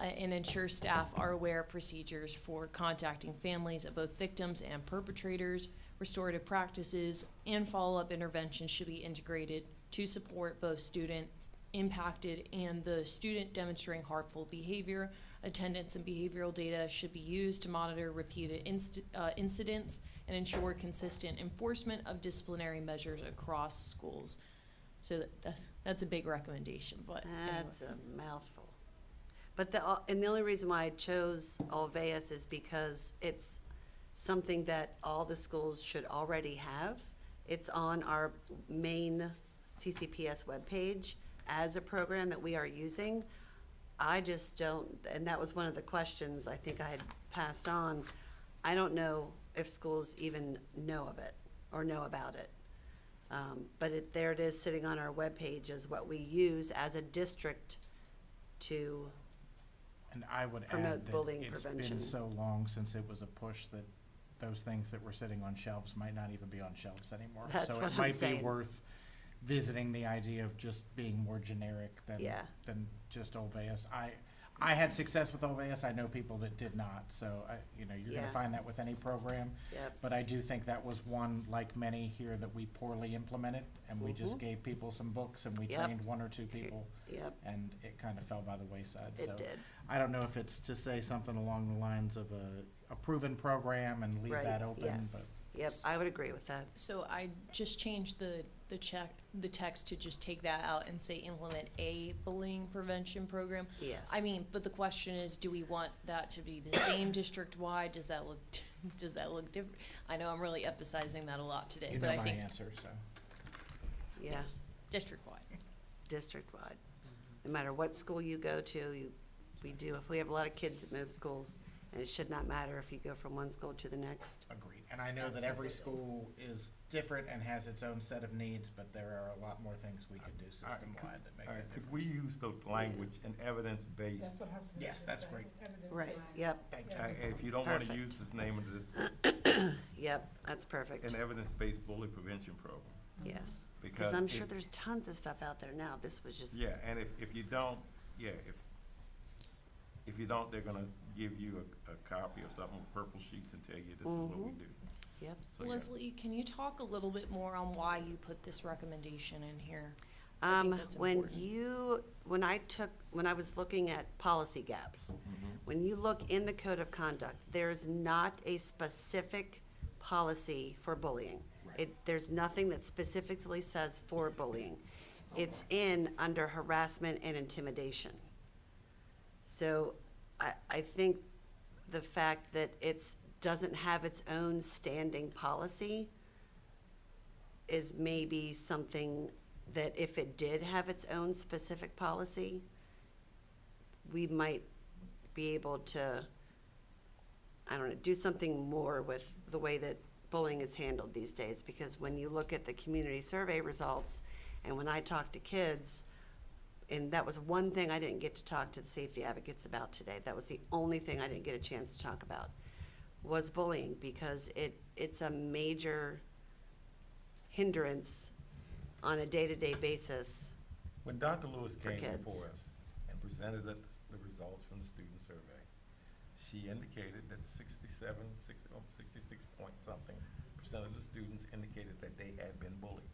And ensure staff are aware of procedures for contacting families of both victims and perpetrators. Restorative practices and follow-up interventions should be integrated to support both students impacted and the student demonstrating harmful behavior. Attendance and behavioral data should be used to monitor repeated incidents and ensure consistent enforcement of disciplinary measures across schools. So that's a big recommendation, but That's a mouthful. But and the only reason why I chose Alveus is because it's something that all the schools should already have. It's on our main CCPS webpage as a program that we are using. I just don't, and that was one of the questions I think I had passed on. I don't know if schools even know of it or know about it. But there it is sitting on our webpage as what we use as a district to And I would promote add that bullying it's prevention. been so long since it was a push that those things that were sitting on shelves might not even be on shelves anymore. That's So what it I'm might be saying. worth visiting the idea of just being more generic Yeah. than just Olveus. I had success with Olveus. I know people that did not. So you're Yeah. gonna find that with any program. Yep. But I do think that was one, like many here, that we poorly implemented, and we just Mhm. gave people some books, and we Yep. trained one or two people, Yep, and it kind of fell by the wayside. So it did. I don't know if it's to say something along the lines of a proven program and leave Right, that open, yes. but Yep, I would agree with that. so I just changed the text to just take that out and say implement a bullying prevention program. Yes. I mean, but the question is, do we want that to be the same district-wide? Does that look different? I know I'm really emphasizing that a lot today, you but know I my think answer, so. Yes, district-wide. district-wide. No matter what school you go to, we have a lot of kids that move schools, and it should not matter if you go from one school to the next. Agreed. And I know that every school is different and has its own set of needs, but there are a lot more things we could do system-wide that make All a right, difference. could we use the language and evidence-based? That's what I was Yes, gonna that's say, great. evidence-based. Right, yep, Thank you. If you don't wanna Perfect. use this name of this, yep, that's perfect, an evidence-based bully prevention program. yes. Because Because I'm sure if- there's tons of stuff out there now. This was just, Yeah, and if you don't, if you don't, they're gonna give you a copy of something with purple sheets and tell you this is what we Mhm. do. yep. So, yeah. Leslie, can you talk a little bit more on why you put this recommendation in here? I think that's When important. when I was looking at policy gaps, when you look in the code of conduct, there's not a specific policy for bullying. There's nothing that specifically says for bullying. It's under harassment and intimidation. So I think the fact that doesn't have its own standing policy is maybe something that if it did have its own specific policy, we might be able to, I don't know, do something more with the way that bullying is handled these days. Because when you look at the community survey results, and when I talk to kids, and that was one thing I didn't get to talk to the safety advocates about today. That was the only thing I didn't get a chance to talk about, was bullying, because it's a major hindrance on a day-to-day basis. When Dr. Lewis For came kids. before us and presented us the results from the student survey, she indicated that 66 point something % of the students indicated that they had been bullied.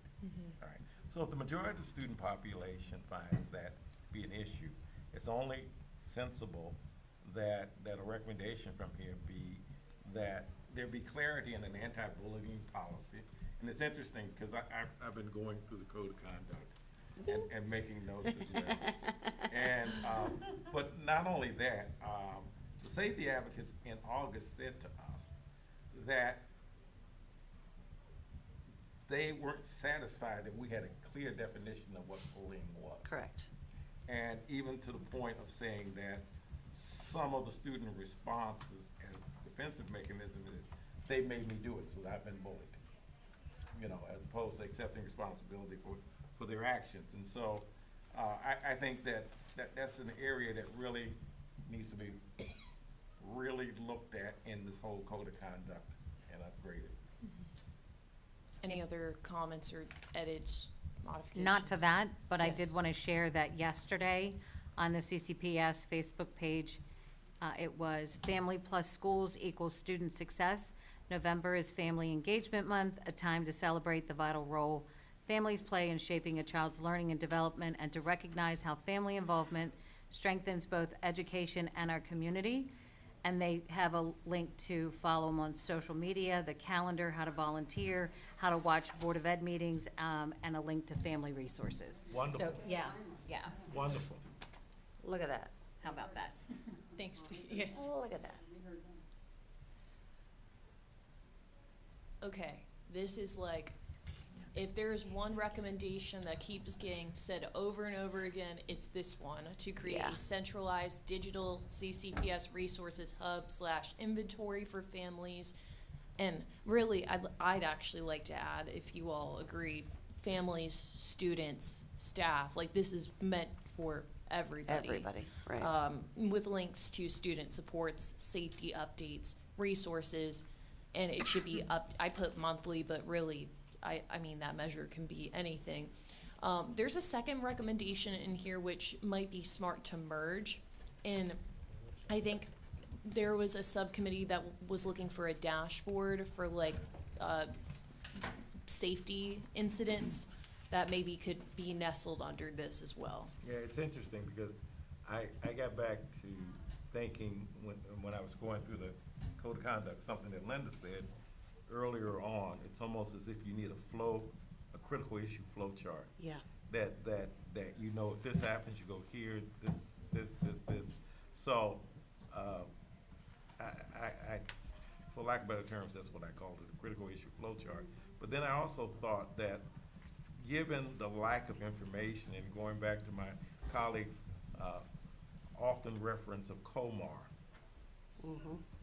All right. So if the majority of the student population finds that to be an issue, it's only sensible that a recommendation from here be that there be clarity in an anti-bullying policy. And it's interesting because I've been going through the code of conduct and making notes as well. And but not only that, the safety advocates in August said to us that they weren't satisfied that we had a clear definition of what bullying was. Correct. And even to the point of saying that some of the student responses as defensive mechanism is, they made me do it, so I've been bullied. You know, as opposed to accepting responsibility for their actions. And so I think that's an area that really needs to be really looked at in this whole code of conduct and upgraded. Any other comments or edits, modifications? Not to that, but I did Yes. want to share that yesterday on the CCPS Facebook page, it was Family Plus Schools equals Student Success. November is Family Engagement Month, a time to celebrate the vital role families play in shaping a child's learning and development, and to recognize how family involvement strengthens both education and our community. And they have a link to follow them on social media, the calendar, how to volunteer, how to watch Board of Ed meetings, and a link to family resources. Wonderful. So, yeah. Wonderful. Look at that. How about that? Thanks. Yeah. Oh, look at that. Okay, this is like, if there's one recommendation that keeps getting said over and over again, it's this one, to create Yeah. a centralized digital CCPS resources hub / inventory for families. And really, I'd actually like to add, if you all agree, families, students, staff, like this is meant for everybody. Everybody, right. With links to student supports, safety updates, resources, and it should be up, I put monthly, but really, I mean, that measure can be anything. There's a second recommendation in here which might be smart to merge, and I think there was a subcommittee that was looking for a dashboard for like safety incidents that maybe could be nestled under this as well. Yeah, it's interesting because I got back to thinking when I was going through the code of conduct, something that Linda said earlier on, it's almost as if you need a critical issue flow chart. Yeah. That you know, if this happens, you go here, this. So, I, for lack of better terms, that's what I called it, a critical issue flow chart. But then I also thought that given the lack of information, and going back to my colleagues' often reference of COMAR,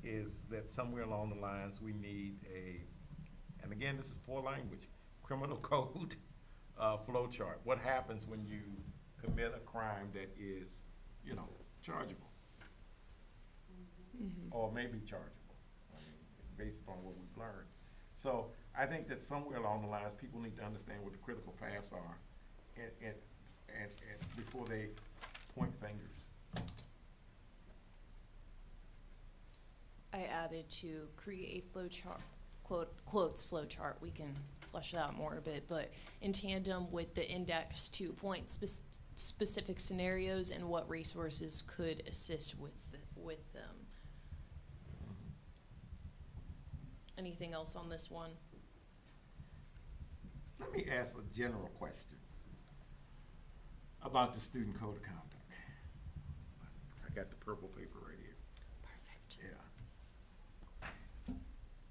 is that somewhere along the lines we need and again, this is poor language, criminal code flow chart. What happens when you commit a crime that is, you know, chargeable? Or maybe chargeable, I mean, based upon what we've learned. So I think that somewhere along the lines, people need to understand what the critical paths are and before they point fingers. I added to create a flow chart, quotes flow chart, we can flesh it out more a bit, but in tandem with the index to point specific scenarios and what resources could assist with them. Anything else on this one? Let me ask a general question about the student code of conduct. I got the purple paper right here. Perfect. Yeah.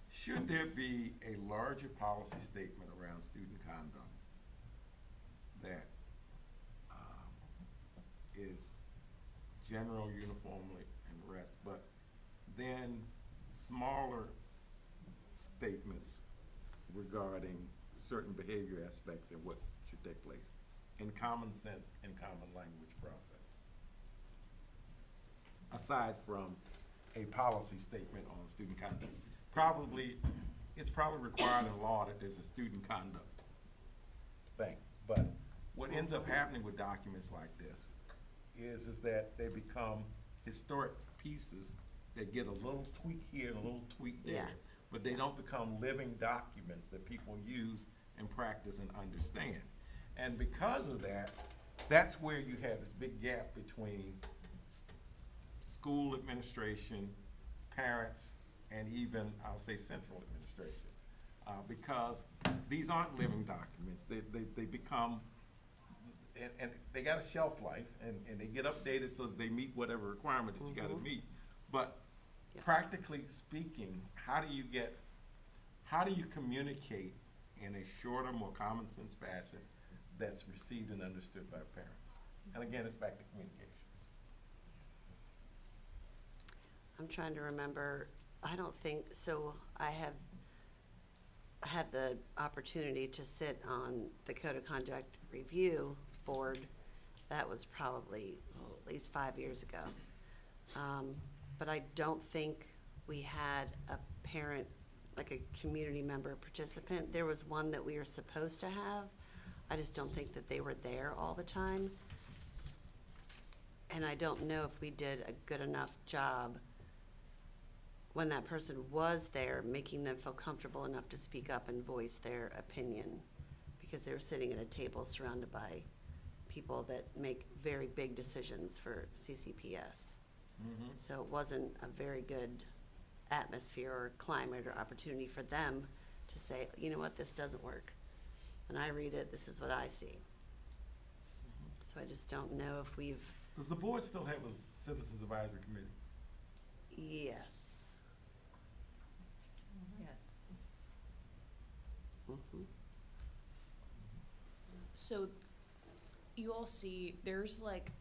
Should there be a larger policy statement around student conduct that is general, uniformly, and the rest, but then smaller statements regarding certain behavior aspects and what should take place? in common sense and common language process. Aside from a policy statement on student conduct. It's probably required in law that there's a student conduct thing. But what ends up happening with documents like this is that they become historic pieces that get a little tweak here and a little tweak there. Yeah. But they don't become living documents that people use and practice and understand. And because of that, that's where you have this big gap between school administration, parents, and even, I'll say, central administration. Because these aren't living documents. They become, and they got a shelf life, and they get updated so that they meet whatever requirement that you gotta meet. But practically speaking, how do you communicate in a shorter, more common sense fashion that's received and understood by parents? And again, it's back to communications. I'm trying to remember, I don't think, so I had the opportunity to sit on the Code of Conduct Review Board. That was probably at least 5 years ago. But I don't think we had a parent, like a community member participant. There was one that we were supposed to have. I just don't think that they were there all the time. And I don't know if we did a good enough job when that person was there, making them feel comfortable enough to speak up and voice their opinion, because they were sitting at a table surrounded by people that make very big decisions for CCPS. So it wasn't a very good atmosphere or climate or opportunity for them to say, you know what, this doesn't work. When I read it, this is what I see. So I just don't know if we've. Does the board still have a citizens advisory committee? Yes. Yes. So you all see there's like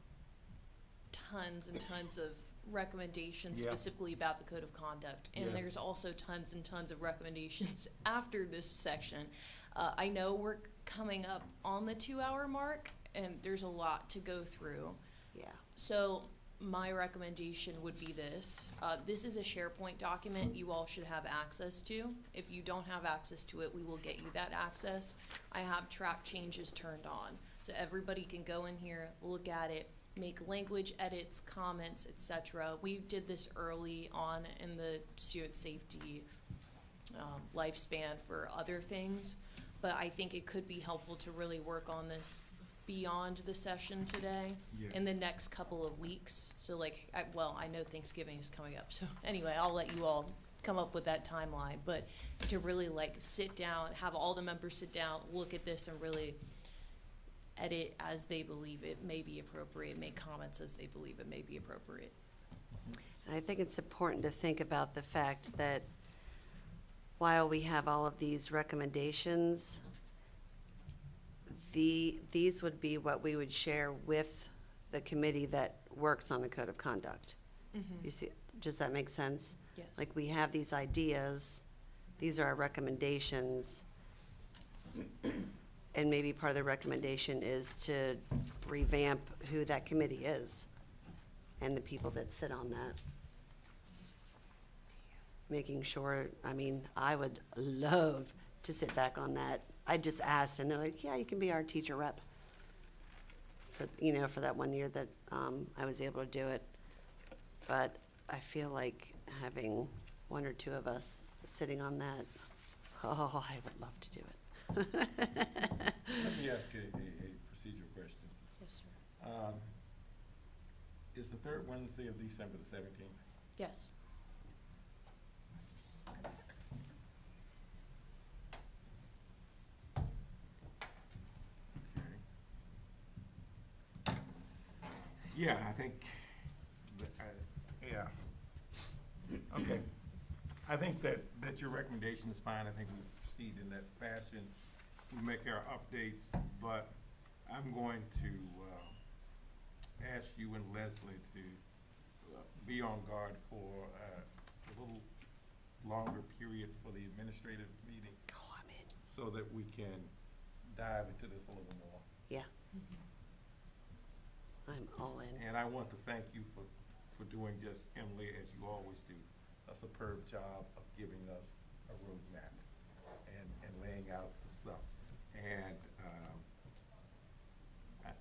tons and tons of recommendations Yeah. specifically about the code of conduct, and Yes. there's also tons and tons of recommendations after this section. I know we're coming up on the 2-hour mark, and there's a lot to go through. Yeah. So my recommendation would be this. This is a SharePoint document you all should have access to. If you don't have access to it, we will get you that access. I have track changes turned on, so everybody can go in here, look at it, make language edits, comments, etc. We did this early on in the student safety lifespan for other things, but I think it could be helpful to really work on this beyond the session today in the next couple of weeks. So like, I know Thanksgiving is coming up, so anyway, I'll let you all come up with that timeline, but to really like sit down, have all the members sit down, look at this and really edit as they believe it may be appropriate, make comments as they believe it may be appropriate. And I think it's important to think about the fact that while we have all of these recommendations, these would be what we would share with the committee that works on the code of conduct. You see, does that make sense? Yes. Like, we have these ideas, these are our recommendations, and maybe part of the recommendation is to revamp who that committee is and the people that sit on that. Making sure, I mean, I would love to sit back on that. I just asked, and they're like, yeah, you can be our teacher rep for, you know, for that 1 year that I was able to do it. But I feel like having one or two of us sitting on that, oh, I would love to do it. Let me ask a procedural question. Yes, sir. Is the third Wednesday of December the 17th? Yes. Okay. Yeah, I think, yeah. Okay. I think that your recommendation is fine. I think we proceed in that fashion. We make our updates, but I'm going to ask you and Leslie to be on guard for a little longer periods for the administrative meeting. Oh, I'm in. So that we can dive into this a little more. Yeah. I'm all in. And I want to thank you for doing just, Emily, as you always do, a superb job of giving us a roadmap and laying out the stuff. And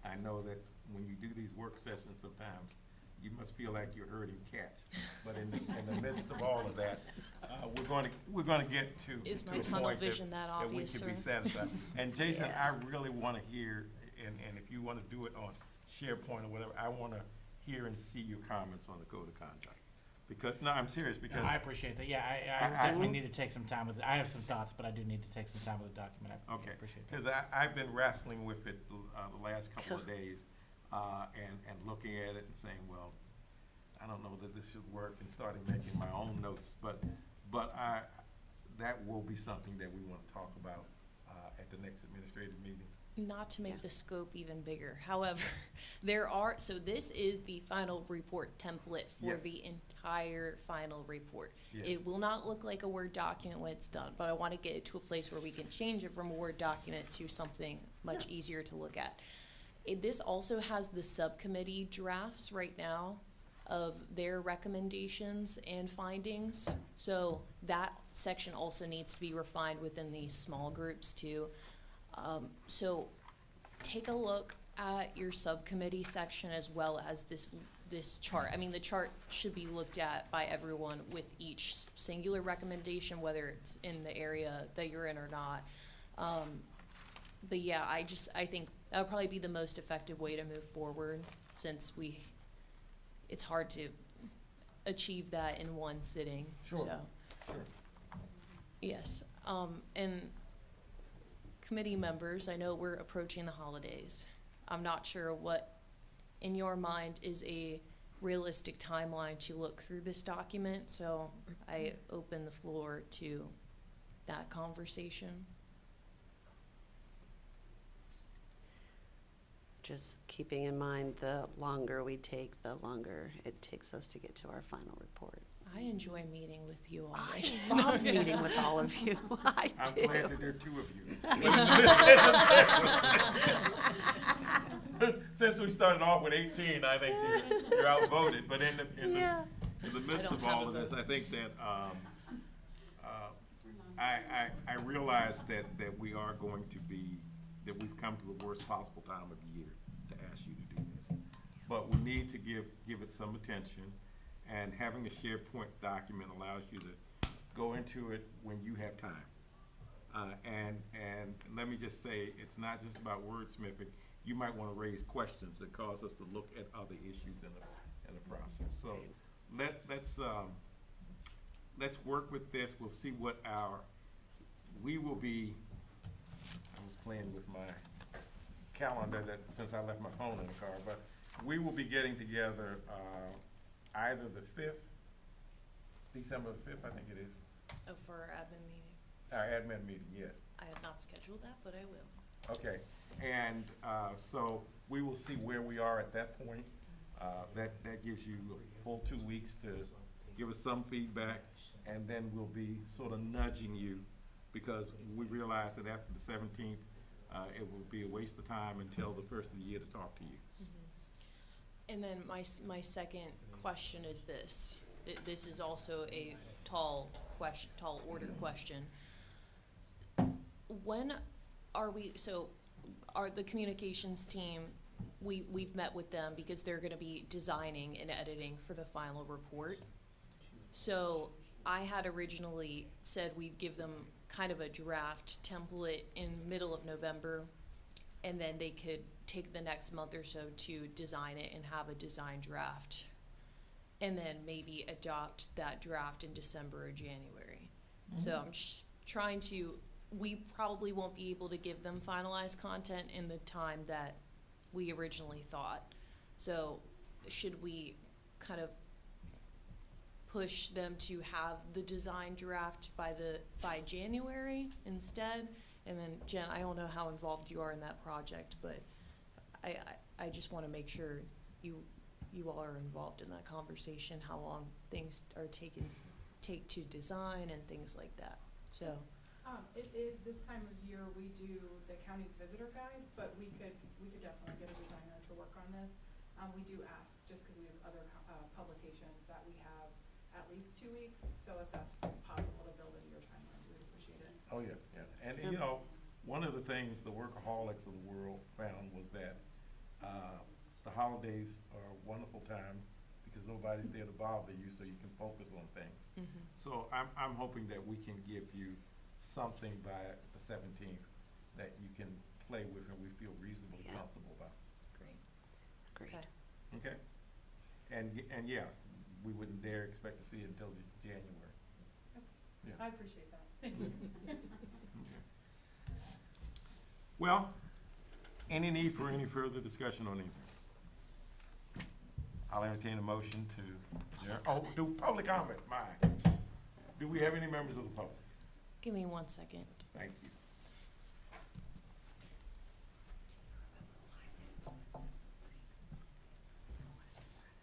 I know that when you do these work sessions sometimes, you must feel like you're herding cats. But in the midst of all of that, we're gonna get to Is to my a tunnel point vision that that we obvious, can be sir? satisfied. And Jason, Yeah. I really wanna hear, and if you wanna do it on SharePoint or whatever, I wanna hear and see your comments on the code of conduct. Because, no, I'm serious, No, because, I appreciate that. Yeah, I I- definitely need to take some time with it. I have some thoughts, but I do need to take some time with the document. I okay, appreciate that. because I've been wrestling with it the last couple of days, and looking at it and saying, well, I don't know that this should work, and starting making my own notes, but that will be something that we want to talk about at the next administrative meeting. Not to make Yeah. the scope even bigger. However, so this is the final report template for Yes. the entire final report. Yes. It will not look like a Word document when it's done, but I want to get it to a place where we can change it from a Word document to something much easier to look at. This also has the subcommittee drafts right now of their recommendations and findings. So that section also needs to be refined within these small groups too. So take a look at your subcommittee section as well as this chart. I mean, the chart should be looked at by everyone with each singular recommendation, whether it's in the area that you're in or not. But yeah, I think that would probably be the most effective way to move forward, since it's hard to achieve that in one sitting. Sure. So, Sure. yes, and committee members, I know we're approaching the holidays. I'm not sure what, in your mind, is a realistic timeline to look through this document, so I open the floor to that conversation. Just keeping in mind, the longer we take, the longer it takes us to get to our final report. I enjoy meeting with you all. I love meeting with all of you. I I'm do. glad that there are two of you. Since we started off with 18, I think you're outvoted, but in the midst don't of have all a of this, vote. I think that, I realize that we are going to be, that we've come to the worst possible time of year to ask you to do this. But we need to give it some attention, and having a SharePoint document allows you to go into it when you have time. And let me just say, it's not just about wordsmithing. You might want to raise questions that cause us to look at other issues in the process. So let's work with this. We'll see what we will be. I was playing with my calendar since I left my phone in the car, but we will be getting together either the 5th, December the 5th, I think it is, Oh, for our admin meeting. our admin meeting, yes. I have not scheduled that, but I will. Okay, and so we will see where we are at that point. That gives you a full 2 weeks to give us some feedback, and then we'll be sort of nudging you, because we realize that after the 17th, it will be a waste of time until the first of the year to talk to you. And then my second question is this. This is also a tall order question. When are the communications team, we've met with them because they're gonna be designing and editing for the final report. So I had originally said we'd give them kind of a draft template in middle of November, and then they could take the next month or so to design it and have a design draft, and then maybe adopt that draft in December or January. So I'm trying to, we probably won't be able to give them finalized content in the time that we originally thought. So should we kind of push them to have the design draft by January instead? And then Jen, I don't know how involved you are in that project, but I just want to make sure you all are involved in that conversation, how long things are take to design and things like that. So It is this time of year we do the county's visitor guide, but we could definitely get a designer to work on this. We do ask, just because we have other publications, that we have at least 2 weeks. So if that's possible to build into your timelines, we'd appreciate it. Oh, yeah, yeah. And, you know, one of the things the workaholics of the world found was that the holidays are a wonderful time because nobody's there to bother you, so you can focus on things. So I'm hoping that we can give you something by the 17th that you can play with and we feel reasonably Yeah. comfortable about. Great. Great. Okay. Okay? And yeah, we wouldn't dare expect to see it until January. Yeah. I appreciate that. Okay. Well, any need for any further discussion on anything? I'll entertain a motion to adjourn. Oh, do public comment, my. Do we have any members of the public? Give me 1 second. Thank you.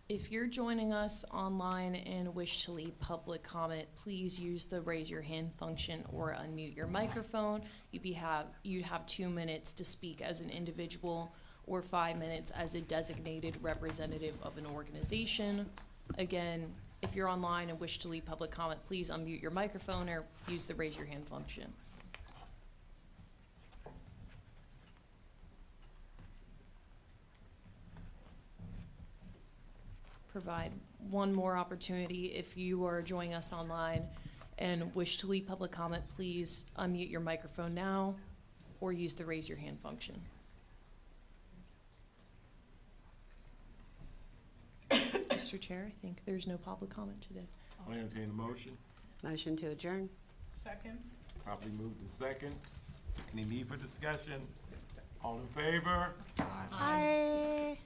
If you're joining us online and wish to leave public comment, please use the raise your hand function or unmute your microphone. You'd have 2 minutes to speak as an individual or 5 minutes as a designated representative of an organization. Again, if you're online and wish to leave public comment, please unmute your microphone or use the raise your hand function. Provide one more opportunity. If you are joining us online and wish to leave public comment, please unmute your microphone now or use the raise your hand function. Mr. Chair, I think there's no public comment today. I'll entertain a motion. Motion to adjourn? Second? Properly moved in second. Any need for discussion? All in favor? Aye.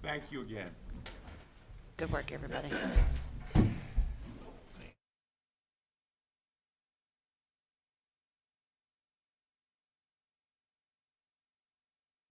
Thank you again. Good work, everybody.